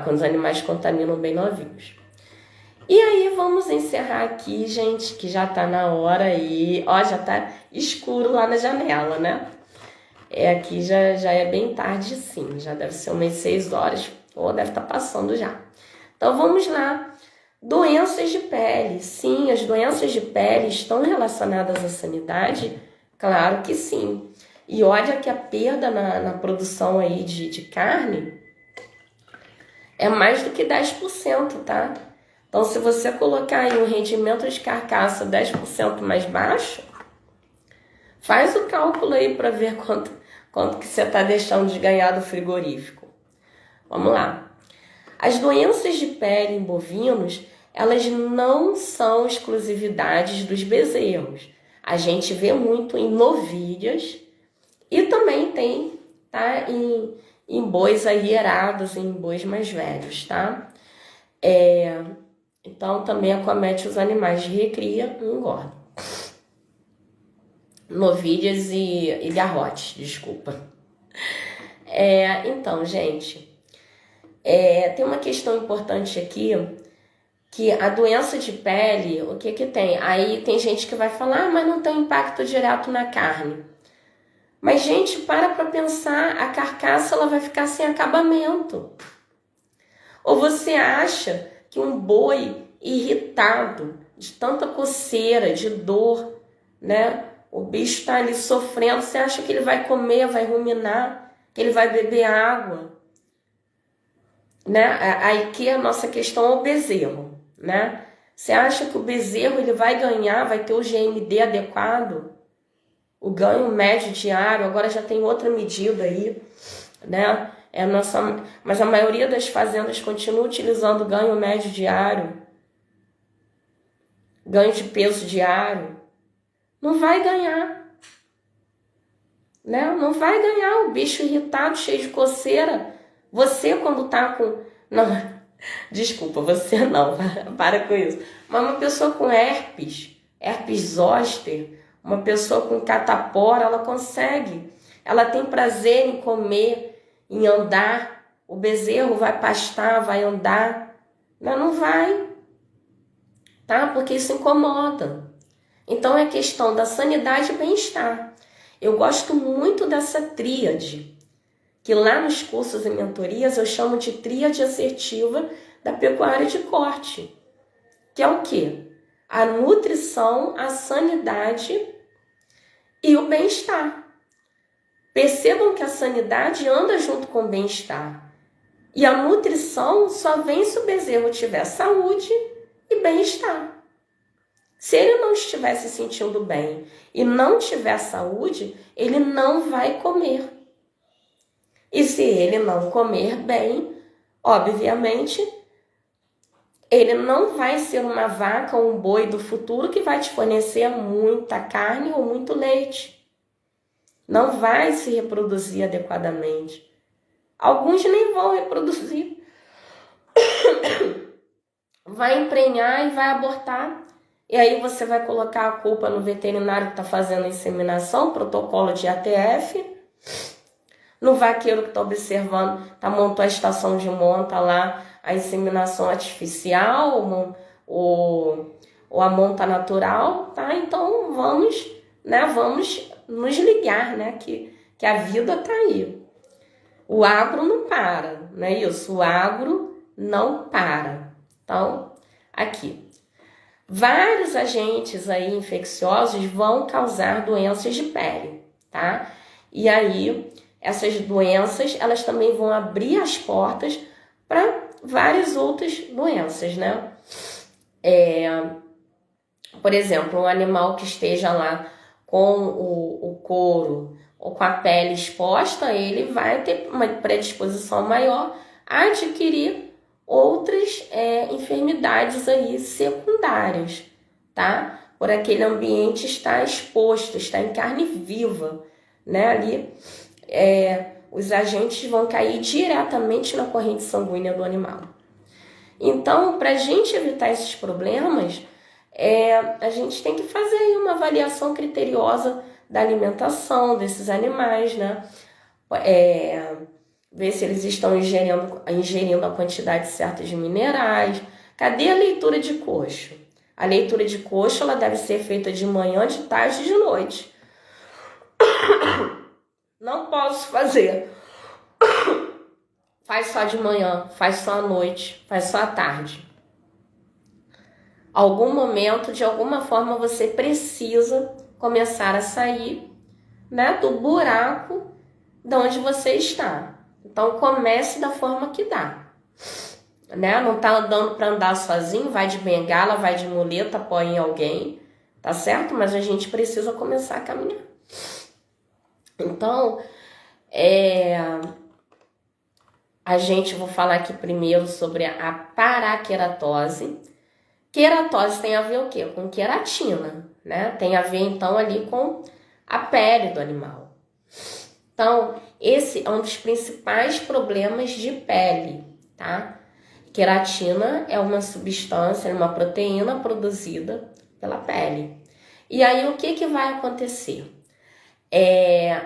Quando os animais contaminam bem novinhos. E aí, vamos encerrar aqui, gente, que já tá na hora aí. Ó, já tá escuro lá na janela, né? Aqui já é bem tarde, sim. Já deve ser umas 6 horas, ou deve estar passando já. Então, vamos lá. Doenças de pele. Sim, as doenças de pele estão relacionadas à sanidade? Claro que sim. E olha que a perda na produção aí de carne é mais do que 10%, tá? Então, se você colocar aí um rendimento de carcaça 10% mais baixo, faz o cálculo aí para ver quanto que você está deixando de ganhar do frigorífico. Vamos lá. As doenças de pele em bovinos, elas não são exclusividades dos bezerros. A gente vê muito em novilhas e também tem, tá, em bois aí erados, em bois mais velhos, tá? Então, também acomete os animais de recria e engorda. Novilhas e garrotes, desculpa. Então, gente, tem uma questão importante aqui, que a doença de pele, o que tem? Aí tem gente que vai falar, mas não tem impacto direto na carne. Mas, gente, para pensar, a carcaça ela vai ficar sem acabamento. Ou você acha que um boi irritado, de tanta coceira, de dor, né? O bicho está ali sofrendo, você acha que ele vai comer, vai ruminar, que ele vai beber água? Né? Aí que a nossa questão é o bezerro, né? Você acha que o bezerro ele vai ganhar, vai ter o GMD adequado? O ganho médio diário, agora já tem outra medida aí, né? Mas a maioria das fazendas continua utilizando o ganho médio diário, ganho de peso diário. Não vai ganhar, né? Não vai ganhar. O bicho irritado, cheio de coceira. Você quando tá com... Não, desculpa, você não, para com isso. Mas uma pessoa com herpes zoster, uma pessoa com catapora, ela consegue. Ela tem prazer em comer, em andar. O bezerro vai pastar, vai andar. Mas não vai, tá? Porque isso incomoda. Então é questão da sanidade e bem-estar. Eu gosto muito dessa tríade, que lá nos cursos e mentorias eu chamo de tríade assertiva da pecuária de corte. Que é o quê? A nutrição, a sanidade e o bem-estar. Percebam que a sanidade anda junto com o bem-estar. E a nutrição só vem se o bezerro tiver saúde e bem-estar. Se ele não estiver se sentindo bem e não tiver saúde, ele não vai comer. E se ele não comer bem, obviamente, ele não vai ser uma vaca ou um boi do futuro que vai te fornecer muita carne ou muito leite. Não vai se reproduzir adequadamente. Alguns nem vão reproduzir. Vai emprenhar e vai abortar. E aí você vai colocar a culpa no veterinário que está fazendo a inseminação, protocolo de ATF, no vaqueiro que está observando, montou a estação de monta lá, a inseminação artificial ou a monta natural, tá? Então vamos né, vamos nos ligar, né, que a vida está aí. O agro não para, não é isso? O agro não para. Então, aqui. Vários agentes aí infecciosos vão causar doenças de pele, tá? E aí, essas doenças, elas também vão abrir as portas para várias outras doenças, né? Por exemplo, um animal que esteja lá com o couro ou com a pele exposta, ele vai ter uma predisposição maior a adquirir outras enfermidades aí secundárias, tá? Por aquele ambiente estar exposto, estar em carne viva, né? Ali os agentes vão cair diretamente na corrente sanguínea do animal. Então, para a gente evitar esses problemas, a gente tem que fazer aí uma avaliação criteriosa da alimentação desses animais, né? Ver se eles estão ingerindo a quantidade certa de minerais. Cadê a leitura de coxo? A leitura de coxo ela deve ser feita de manhã, de tarde e de noite. Não posso fazer. Faz só de manhã, faz só à noite, faz só à tarde. Algum momento, de alguma forma, você precisa começar a sair, né, do buraco de onde você está. Então, comece da forma que dá. Né? Não tá dando para andar sozinho, vai de bengala, vai de muleta, põe em alguém, tá certo? Mas a gente precisa começar a caminhar. Então, vou falar aqui primeiro sobre a paraqueratose. Queratose tem a ver o quê? Com queratina, né? Tem a ver, então, ali com a pele do animal. Então, esse é um dos principais problemas de pele, tá? Queratina é uma substância, uma proteína produzida pela pele. E aí, o que vai acontecer?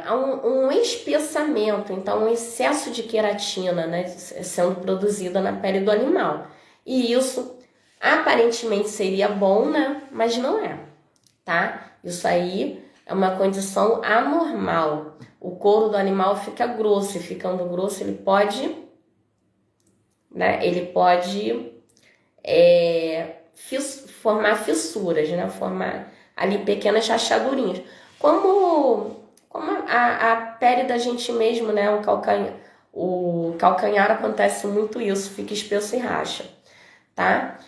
Há um espessamento, então, um excesso de queratina, né, sendo produzida na pele do animal. E isso aparentemente seria bom, né? Mas não é, tá? Isso aí é uma condição anormal. O couro do animal fica grosso, e ficando grosso ele pode, né? Ele pode formar fissuras, né? Formar ali pequenas rachadurinhas. Como a pele da gente mesmo, né? O calcanhar acontece muito isso, fica espesso e racha, tá?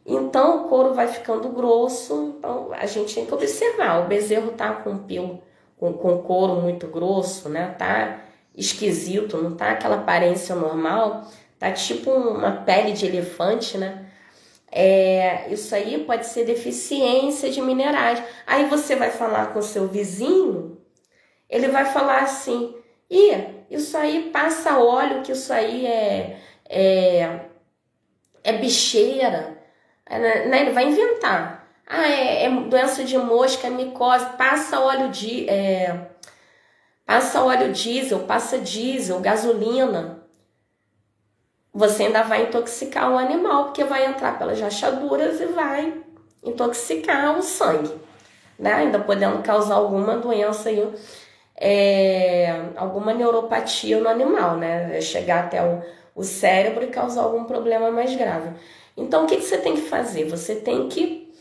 Então, o couro vai ficando grosso, então a gente tem que observar. O bezerro tá com pelo, com couro muito grosso, né? Tá esquisito, não tá aquela aparência normal, tá tipo uma pele de elefante, né? Isso aí pode ser deficiência de minerais. Aí você vai falar com o seu vizinho, ele vai falar assim, isso aí passa óleo, que isso aí é bicheira. Né? Ele vai inventar. É doença de mosca, é micose, passa óleo diesel, passa diesel, gasolina. Você ainda vai intoxicar o animal, porque vai entrar pelas rachaduras e vai intoxicar o sangue, né? Ainda podendo causar alguma doença aí, alguma neuropatia no animal, né? Chegar até o cérebro e causar algum problema mais grave. Então, o que você tem que fazer? Você tem que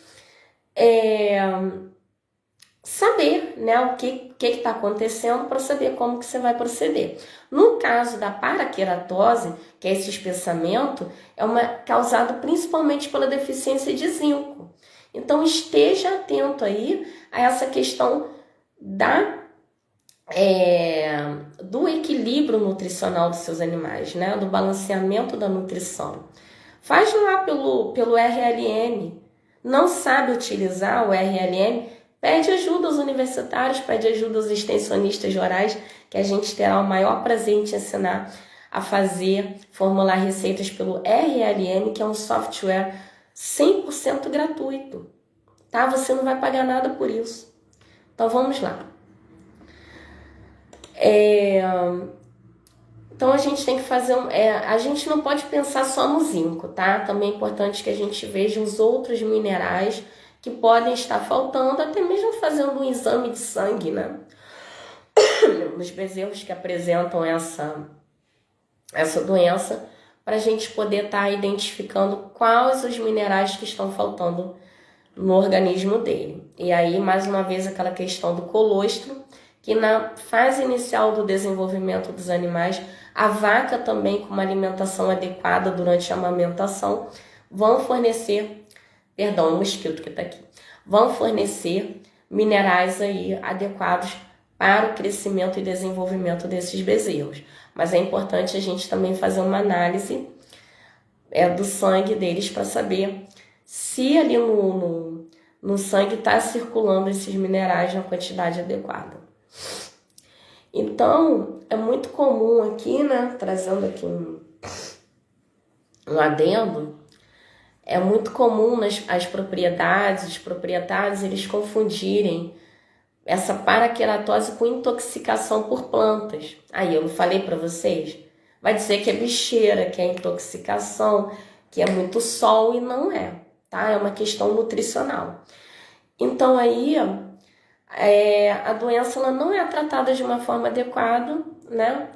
saber, né, o que está acontecendo para saber como que você vai proceder. No caso da paraqueratose, que é esse espessamento, causado principalmente pela deficiência de zinco. Então, esteja atento aí a essa questão do equilíbrio nutricional dos seus animais, né, do balanceamento da nutrição. Faz lá pelo RLM. Não sabe utilizar o RLM? Pede ajuda aos universitários, pede ajuda aos extensionistas rurais, que a gente terá o maior prazer em te ensinar a formular receitas pelo RLM, que é um software 100% gratuito, tá? Você não vai pagar nada por isso. Então, vamos lá. Então, a gente tem que fazer a gente não pode pensar só no zinco, tá? Também é importante que a gente veja os outros minerais que podem estar faltando, até mesmo fazendo um exame de sangue, né? Nos bezerros que apresentam essa doença, para a gente poder estar identificando quais os minerais que estão faltando no organismo dele. E aí, mais uma vez, aquela questão do colostro, que na fase inicial do desenvolvimento dos animais, a vaca também com uma alimentação adequada durante a amamentação, vão fornecer, perdão, o mosquito que está aqui, vão fornecer minerais aí adequados para o crescimento e desenvolvimento desses bezerros. Mas é importante a gente também fazer uma análise do sangue deles para saber se ali no sangue está circulando esses minerais na quantidade adequada. Então, é muito comum aqui, né, trazendo aqui um adendo, é muito comum os proprietários, eles confundirem essa paraqueratose com intoxicação por plantas. Aí, eu não falei para vocês? Vai dizer que é bicheira, que é intoxicação, que é muito sol, e não é, tá? É uma questão nutricional. Então, aí, a doença ela não é tratada de uma forma adequada, né?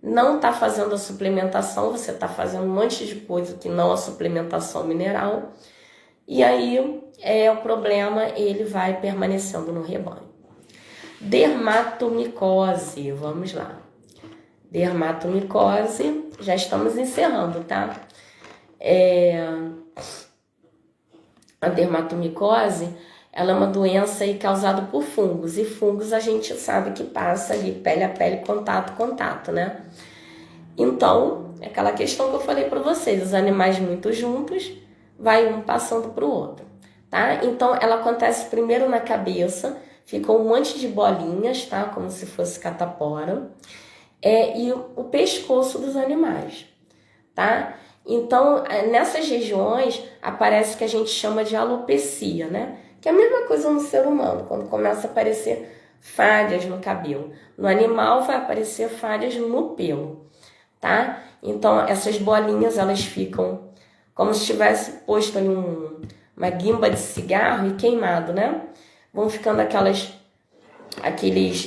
Não está fazendo a suplementação, você está fazendo um monte de coisa que não a suplementação mineral, e aí o problema ele vai permanecendo no rebanho. Dermatomicose, vamos lá. Dermatomicose, já estamos encerrando, tá? A dermatomicose, ela é uma doença aí causada por fungos, e fungos a gente sabe que passa ali pele a pele, contato, né? Então, é aquela questão que eu falei para vocês, os animais muito juntos, vai um passando para o outro, tá? Então, ela acontece primeiro na cabeça, fica um monte de bolinhas, tá? Como se fosse catapora, e o pescoço dos animais, tá? Então, nessas regiões, aparece o que a gente chama de alopecia, né? Que é a mesma coisa no ser humano, quando começa a aparecer falhas no cabelo. No animal vai aparecer falhas no pelo, tá? Então, essas bolinhas, elas ficam como se tivesse posto ali uma guimba de cigarro e queimado, né? Vão ficando aqueles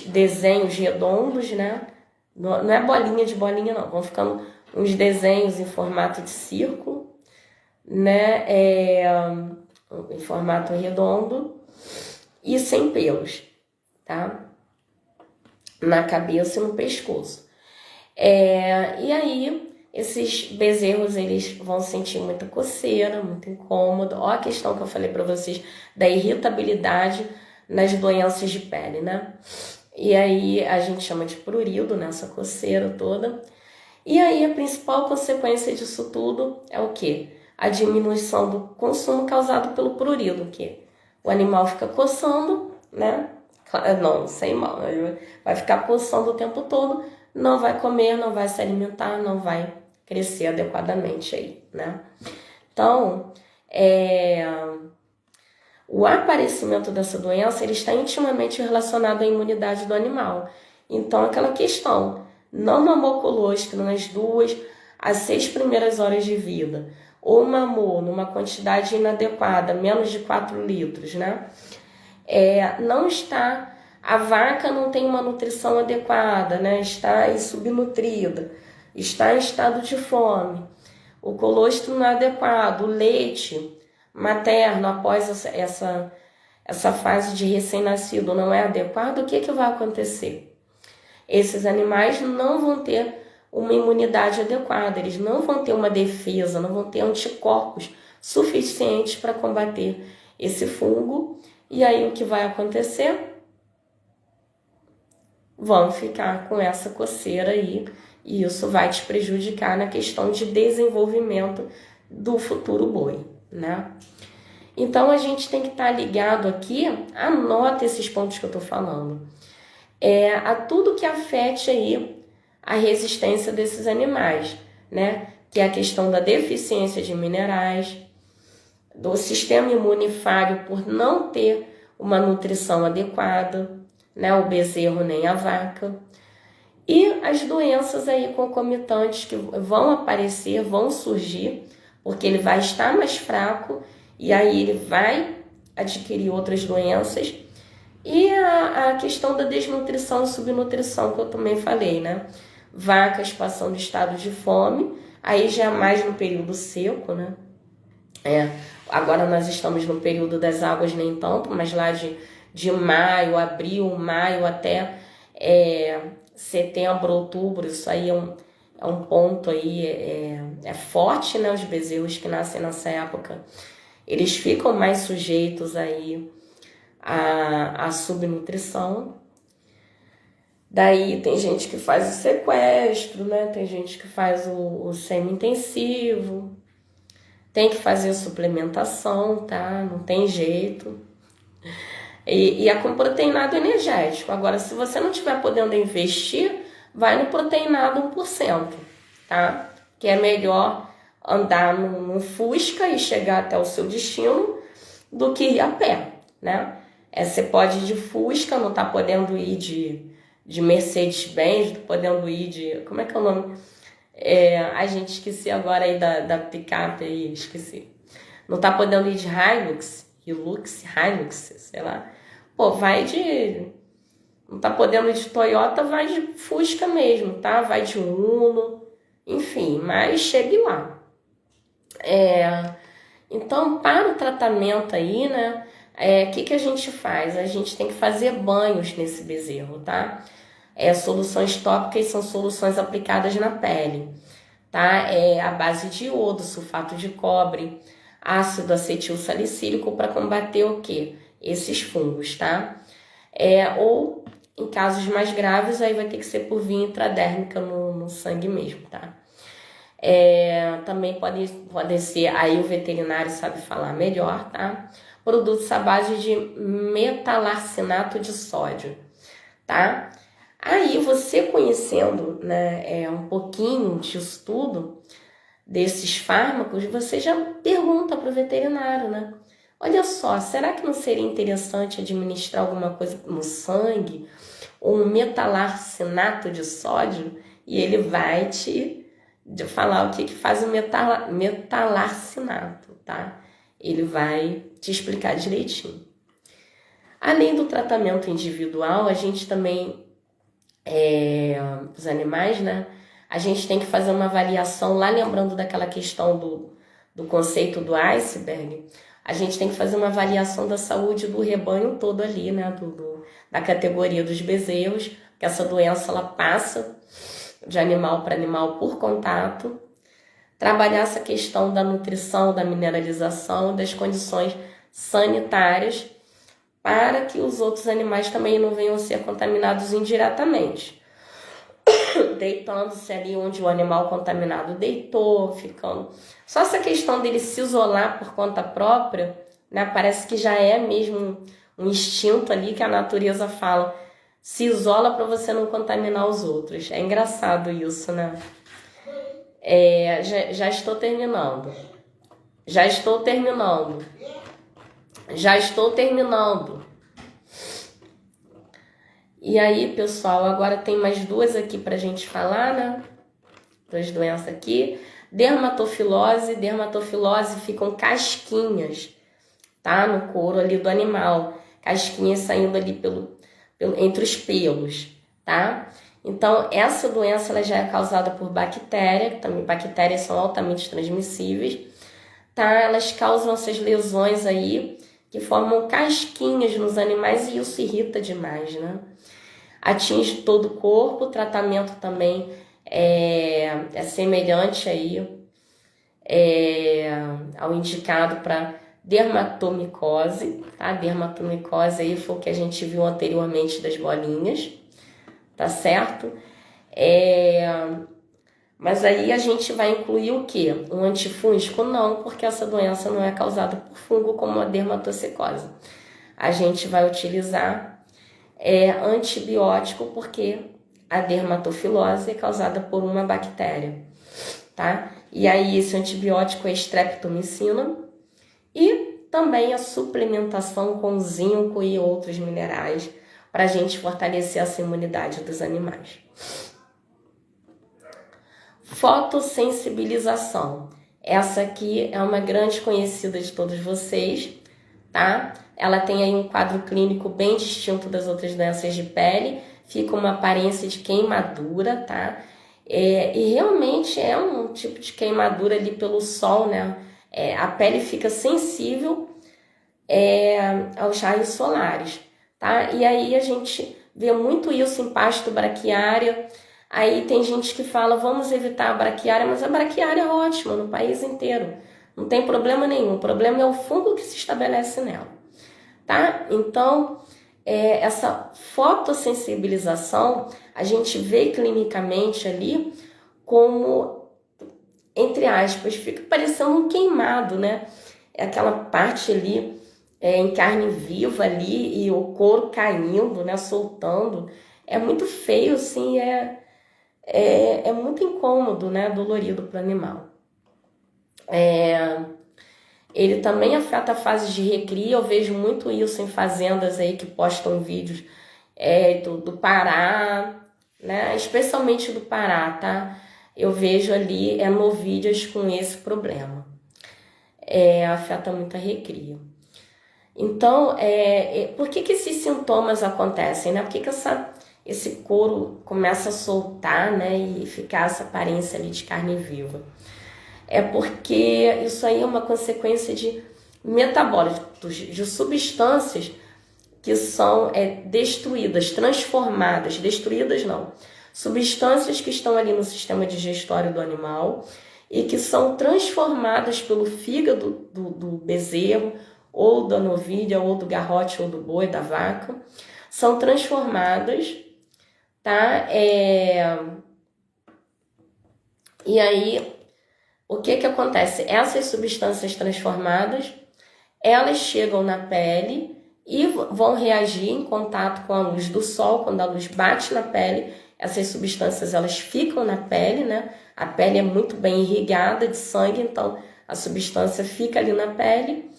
desenhos redondos, né? Não é bolinha de bolinha, não. Vão ficando uns desenhos em formato de círculo, né? Em formato redondo e sem pelos, tá? Na cabeça e no pescoço. E aí, esses bezerros, eles vão sentir muita coceira, muito incômodo. Ó a questão que eu falei para vocês da irritabilidade nas doenças de pele, né? E aí, a gente chama de prurido, né? Essa coceira toda. E aí, a principal consequência disso tudo é o quê? A diminuição do consumo causado pelo prurido, que o animal fica coçando, né? Não, sem mal, vai ficar coçando o tempo todo, não vai comer, não vai se alimentar, não vai crescer adequadamente aí, né? Então, o aparecimento dessa doença, ele está intimamente relacionado à imunidade do animal. Então, aquela questão, não mamou colostro nas 2 às 6 primeiras horas de vida, ou mamou numa quantidade inadequada, menos de 4 litros, né? Não está, a vaca não tem uma nutrição adequada, né? Está subnutrida, está em estado de fome, o colostro não é adequado, o leite materno após essa fase de recém-nascido não é adequado, o que vai acontecer? Esses animais não vão ter uma imunidade adequada, eles não vão ter uma defesa, não vão ter anticorpos suficientes para combater esse fungo. E aí o que vai acontecer? Vão ficar com essa coceira aí, e isso vai te prejudicar na questão de desenvolvimento do futuro boi, né? Então a gente tem que estar ligado aqui, anota esses pontos que eu estou falando, a tudo que afete aí a resistência desses animais, né? Que é a questão da deficiência de minerais, do sistema imunifário por não ter uma nutrição adequada, né? O bezerro nem a vaca. E as doenças aí concomitantes que vão aparecer, vão surgir, porque ele vai estar mais fraco e aí ele vai adquirir outras doenças. E a questão da desnutrição e subnutrição, que eu também falei, né? Vacas passando estado de fome, aí já é mais no período seco, né? Agora nós estamos no período das águas nem tanto, mas lá de maio, abril, maio até setembro, outubro, isso aí é um ponto aí, é forte, né? Os bezerros que nascem nessa época, eles ficam mais sujeitos aí à subnutrição. Daí tem gente que faz o sequestro, né? Tem gente que faz o semi-intensivo, tem que fazer a suplementação, tá? Não tem jeito. E é com proteinado energético. Agora, se você não estiver podendo investir, vai no proteinado 1%, tá? Que é melhor andar num Fusca e chegar até o seu destino do que ir a pé, né? Você pode ir de Fusca, não tá podendo ir de Mercedes-Benz, podendo ir de... Como é que é o nome? A gente esqueci agora aí da picape aí, esqueci. Não tá podendo ir de Hilux, sei lá. Pô, vai de... Não tá podendo ir de Toyota, vai de Fusca mesmo, tá? Vai de Uno, enfim, mas chegue lá. Então, para o tratamento aí, né? Que a gente faz? A gente tem que fazer banhos nesse bezerro, tá? Soluções tópicas são soluções aplicadas na pele, tá? A base de iodo, sulfato de cobre, ácido acetil salicílico para combater o quê? Esses fungos, tá? Ou em casos mais graves, aí vai ter que ser por via intradérmica no sangue mesmo, tá? Também pode ser, aí o veterinário sabe falar melhor, tá? Produtos à base de metalarcinato de sódio, tá? Aí você conhecendo, né, um pouquinho disso tudo, desses fármacos, você já pergunta para o veterinário, né? Olha só, será que não seria interessante administrar alguma coisa no sangue? Ou um metalarcinato de sódio? E ele vai te falar o que faz o metalarcinato, tá? Ele vai te explicar direitinho. Além do tratamento individual, a gente também, os animais, né? A gente tem que fazer uma avaliação, lá lembrando daquela questão do conceito do iceberg, a gente tem que fazer uma avaliação da saúde do rebanho todo ali, né? Da categoria dos bezerros, porque essa doença ela passa de animal para animal por contato. Trabalhar essa questão da nutrição, da mineralização, das condições sanitárias, para que os outros animais também não venham a ser contaminados indiretamente. Deitando-se ali onde o animal contaminado deitou, ficando... Só essa questão dele se isolar por conta própria, né? Parece que já é mesmo um instinto ali que a natureza fala. Se isola para você não contaminar os outros. É engraçado isso, né? Já estou terminando. E aí, pessoal, agora tem mais duas aqui pra gente falar, né? Duas doenças aqui. Dermatofilose. Dermatofilose ficam casquinhas, tá? No couro ali do animal. Casquinhas saindo ali entre os pelos, tá? Então, essa doença ela já é causada por bactéria, também bactérias são altamente transmissíveis, tá? Elas causam essas lesões aí, que formam casquinhas nos animais e isso irrita demais, né? Atinge todo o corpo, o tratamento também é semelhante aí ao indicado para dermatomicose, tá? Dermatomicose aí foi o que a gente viu anteriormente das bolinhas, tá certo? Mas aí a gente vai incluir o quê? Um antifúngico? Não, porque essa doença não é causada por fungo como a dermatocicose. A gente vai utilizar antibiótico porque a dermatofilose é causada por uma bactéria, tá? E aí esse antibiótico é streptomicina e também a suplementação com zinco e outros minerais para a gente fortalecer essa imunidade dos animais. Fotossensibilização. Essa aqui é uma grande conhecida de todos vocês, tá? Ela tem aí um quadro clínico bem distinto das outras doenças de pele, fica uma aparência de queimadura, tá? E realmente é um tipo de queimadura ali pelo sol, né? A pele fica sensível aos raios solares, tá? E aí a gente vê muito isso em pasto braquiária. Aí tem gente que fala, vamos evitar a braquiária, mas a braquiária é ótima no país inteiro. Não tem problema nenhum. O problema é o fungo que se estabelece nela, tá? Então, essa fotossensibilização, a gente vê clinicamente ali como, entre aspas, fica parecendo um queimado, né? Aquela parte ali em carne viva ali e o couro caindo, né? Soltando. É muito feio, assim, é muito incômodo, né? Dolorido para o animal. Ele também afeta a fase de recria. Eu vejo muito isso em fazendas aí que postam vídeos do Pará, né? Especialmente do Pará, tá? Eu vejo ali novídeos com esse problema. Afeta muito a recria. Então, por que esses sintomas acontecem, né? Por que esse couro começa a soltar, né? E ficar essa aparência ali de carne viva? É porque isso aí é uma consequência de metabólitos, de substâncias que são destruídas, transformadas, destruídas não, substâncias que estão ali no sistema digestório do animal e que são transformadas pelo fígado do bezerro, ou da novilha, ou do garrote, ou do boi, da vaca, são transformadas, tá? E aí, o que acontece? Essas substâncias transformadas, elas chegam na pele e vão reagir em contato com a luz do sol. Quando a luz bate na pele, essas substâncias elas ficam na pele, né? A pele é muito bem irrigada de sangue, então a substância fica ali na pele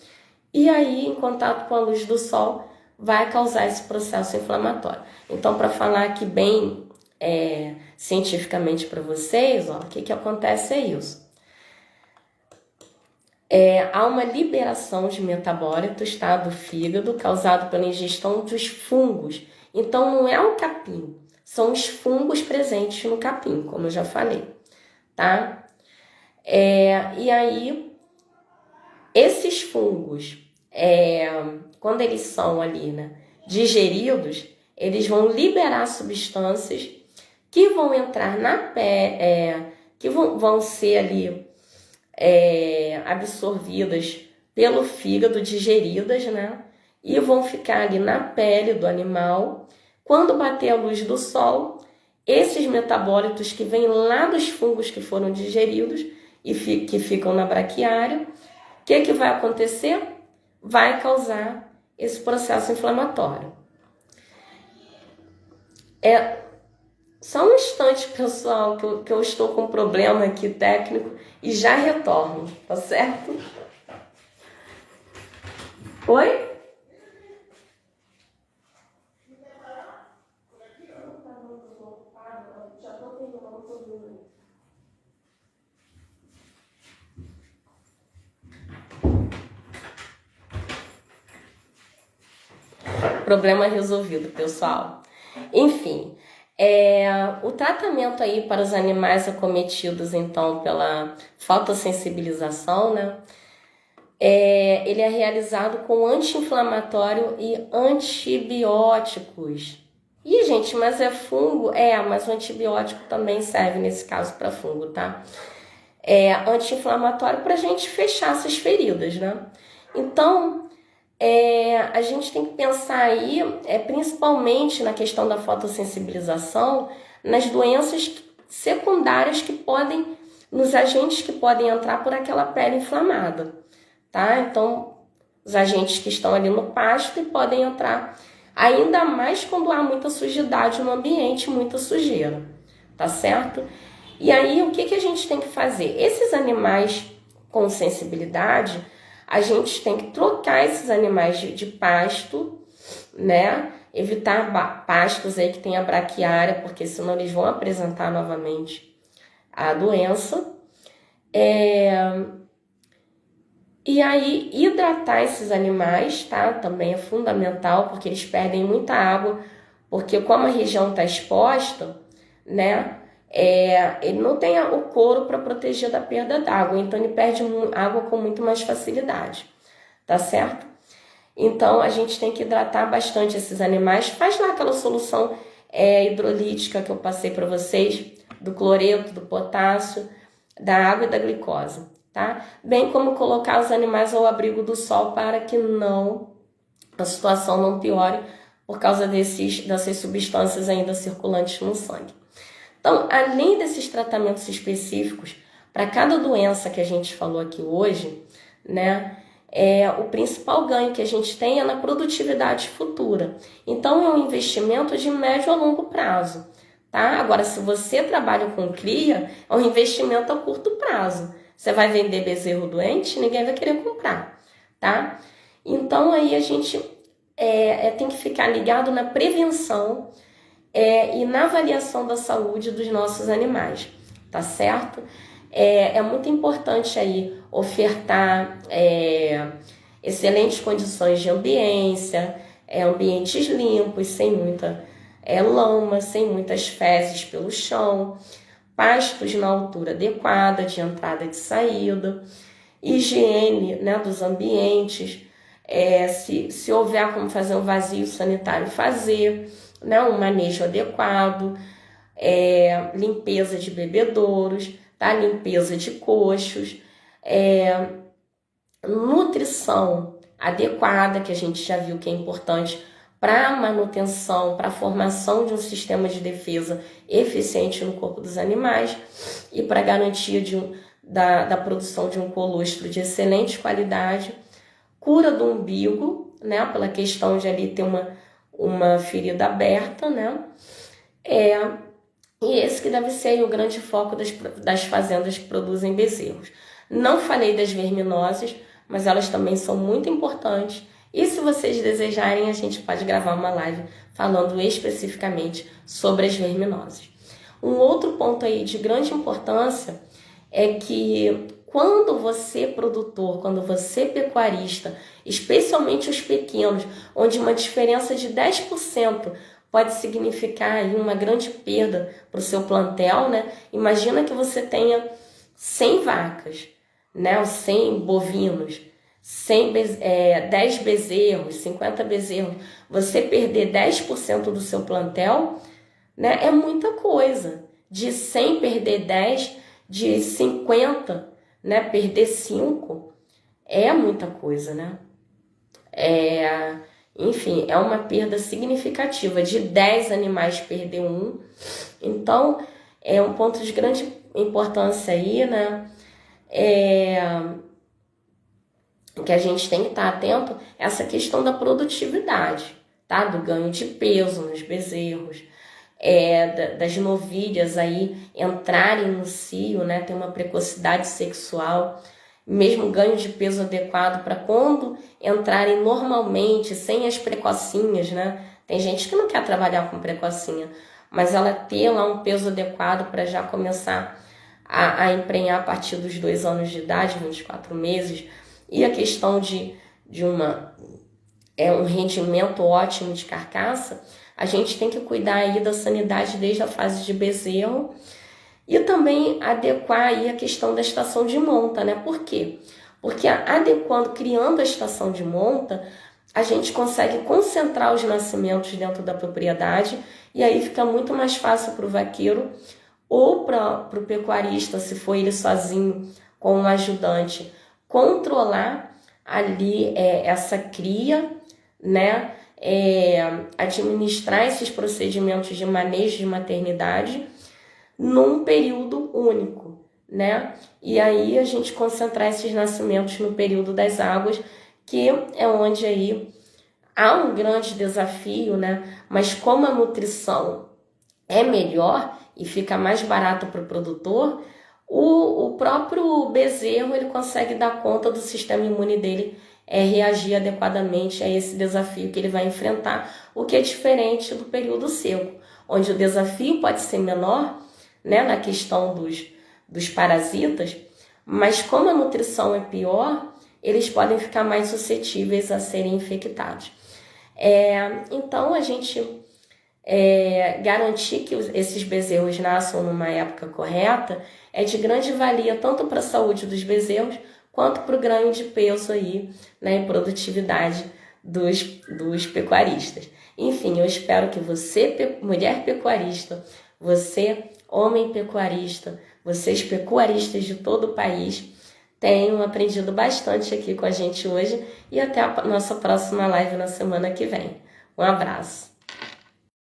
e aí, em contato com a luz do sol, vai causar esse processo inflamatório. Então, para falar aqui bem cientificamente para vocês, ó, o que acontece é isso. Há uma liberação de metabólitos, tá, do fígado, causado pela ingestão dos fungos. Então, não é o capim, são os fungos presentes no capim, como eu já falei, tá? E aí, esses fungos, quando eles são ali, né, digeridos, eles vão liberar substâncias que vão entrar na pele, que vão ser ali absorvidas pelo fígado, digeridas, né? E vão ficar ali na pele do animal. Quando bater a luz do sol, esses metabólitos que vêm lá dos fungos que foram digeridos e que ficam na braquiária, o que vai acontecer? Vai causar esse processo inflamatório. Só um instante, pessoal, que eu estou com um problema aqui técnico e já retorno, tá certo? Oi? Problema resolvido, pessoal. Enfim, o tratamento aí para os animais acometidos, então, pela fotossensibilização, né? Ele é realizado com anti-inflamatório e antibióticos. Ih, gente, mas é fungo? Mas o antibiótico também serve nesse caso para fungo, tá? Anti-inflamatório para a gente fechar essas feridas, né? Então, a gente tem que pensar aí, principalmente na questão da fotossensibilização, nas doenças secundárias que podem, nos agentes que podem entrar por aquela pele inflamada, tá? Então, os agentes que estão ali no pasto e podem entrar, ainda mais quando há muita sujidade no ambiente, muita sujeira, tá certo? E aí, o que a gente tem que fazer? Esses animais com sensibilidade, a gente tem que trocar esses animais de pasto, né? Evitar pastos aí que tenha braquiária, porque senão eles vão apresentar novamente a doença. E aí, hidratar esses animais, tá? Também é fundamental, porque eles perdem muita água, porque como a região está exposta, né? Ele não tem o couro para proteger da perda d'água, então ele perde água com muito mais facilidade, tá certo? Então a gente tem que hidratar bastante esses animais. Faz lá aquela solução hidrolítica que eu passei para vocês, do cloreto, do potássio, da água e da glicose, tá? Bem como colocar os animais ao abrigo do sol para que a situação não piore por causa dessas substâncias ainda circulantes no sangue. Então, além desses tratamentos específicos para cada doença que a gente falou aqui hoje, né, o principal ganho que a gente tem é na produtividade futura. Então, é um investimento de médio a longo prazo, tá? Agora, se você trabalha com cria, é um investimento a curto prazo. Você vai vender bezerro doente, ninguém vai querer comprar, tá? Então, aí a gente tem que ficar ligado na prevenção e na avaliação da saúde dos nossos animais, tá certo? É muito importante aí ofertar excelentes condições de ambiência, ambientes limpos, sem muita lama, sem muitas fezes pelo chão, pastos na altura adequada de entrada e de saída, higiene, né, dos ambientes, se houver como fazer um vazio sanitário, fazer, né, um manejo adequado, limpeza de bebedouros, tá? Limpeza de coxos, nutrição adequada, que a gente já viu que é importante para a manutenção, para a formação de um sistema de defesa eficiente no corpo dos animais e para a garantia da produção de um colostro de excelente qualidade, cura do umbigo, né, pela questão de ali ter uma ferida aberta, né, e esse que deve ser o grande foco das fazendas que produzem bezerros. Não falei das verminoses, mas elas também são muito importantes. E se vocês desejarem, a gente pode gravar uma live falando especificamente sobre as verminoses. Um outro ponto aí de grande importância é que quando você produtor, quando você pecuarista, especialmente os pequenos, onde uma diferença de 10% pode significar aí uma grande perda para o seu plantel, né? Imagina que você tenha 100 vacas, né? 100 bovinos, 10 bezerros, 50 bezerros. Você perder 10% do seu plantel, né? É muita coisa. De 100 perder 10, de 50, né? Perder 5 é muita coisa, né? Enfim, é uma perda significativa. De 10 animais perder 1. Então, é um ponto de grande importância aí, né? Que a gente tem que estar atento a essa questão da produtividade, tá? Do ganho de peso nos bezerros, das novilhas aí entrarem no cio, né? Ter uma precocidade sexual, mesmo ganho de peso adequado para quando entrarem normalmente, sem as precocinhas, né? Tem gente que não quer trabalhar com precocinha, mas ela ter lá um peso adequado para já começar a emprenhar a partir dos 2 anos de idade, 24 meses, e a questão de um rendimento ótimo de carcaça, a gente tem que cuidar aí da sanidade desde a fase de bezerro e também adequar aí a questão da estação de monta, né? Por quê? Porque criando a estação de monta, a gente consegue concentrar os nascimentos dentro da propriedade e aí fica muito mais fácil para o vaqueiro ou para o pecuarista, se for ele sozinho com um ajudante, controlar ali essa cria, né? Administrar esses procedimentos de manejo de maternidade num período único, né? E aí a gente concentrar esses nascimentos no período das águas, que é onde aí há um grande desafio, né? Mas como a nutrição é melhor e fica mais barato para o produtor, o próprio bezerro ele consegue dar conta do sistema imune dele reagir adequadamente a esse desafio que ele vai enfrentar, o que é diferente do período seco, onde o desafio pode ser menor, né, na questão dos parasitas, mas como a nutrição é pior, eles podem ficar mais suscetíveis a serem infectados. Então, a gente garantir que esses bezerros nasçam numa época correta é de grande valia tanto para a saúde dos bezerros quanto para o ganho de peso aí, né, e produtividade dos pecuaristas. Enfim, eu espero que você, mulher pecuarista, você, homem pecuarista, vocês pecuaristas de todo o país, tenham aprendido bastante aqui com a gente hoje e até a nossa próxima live na semana que vem. Um abraço!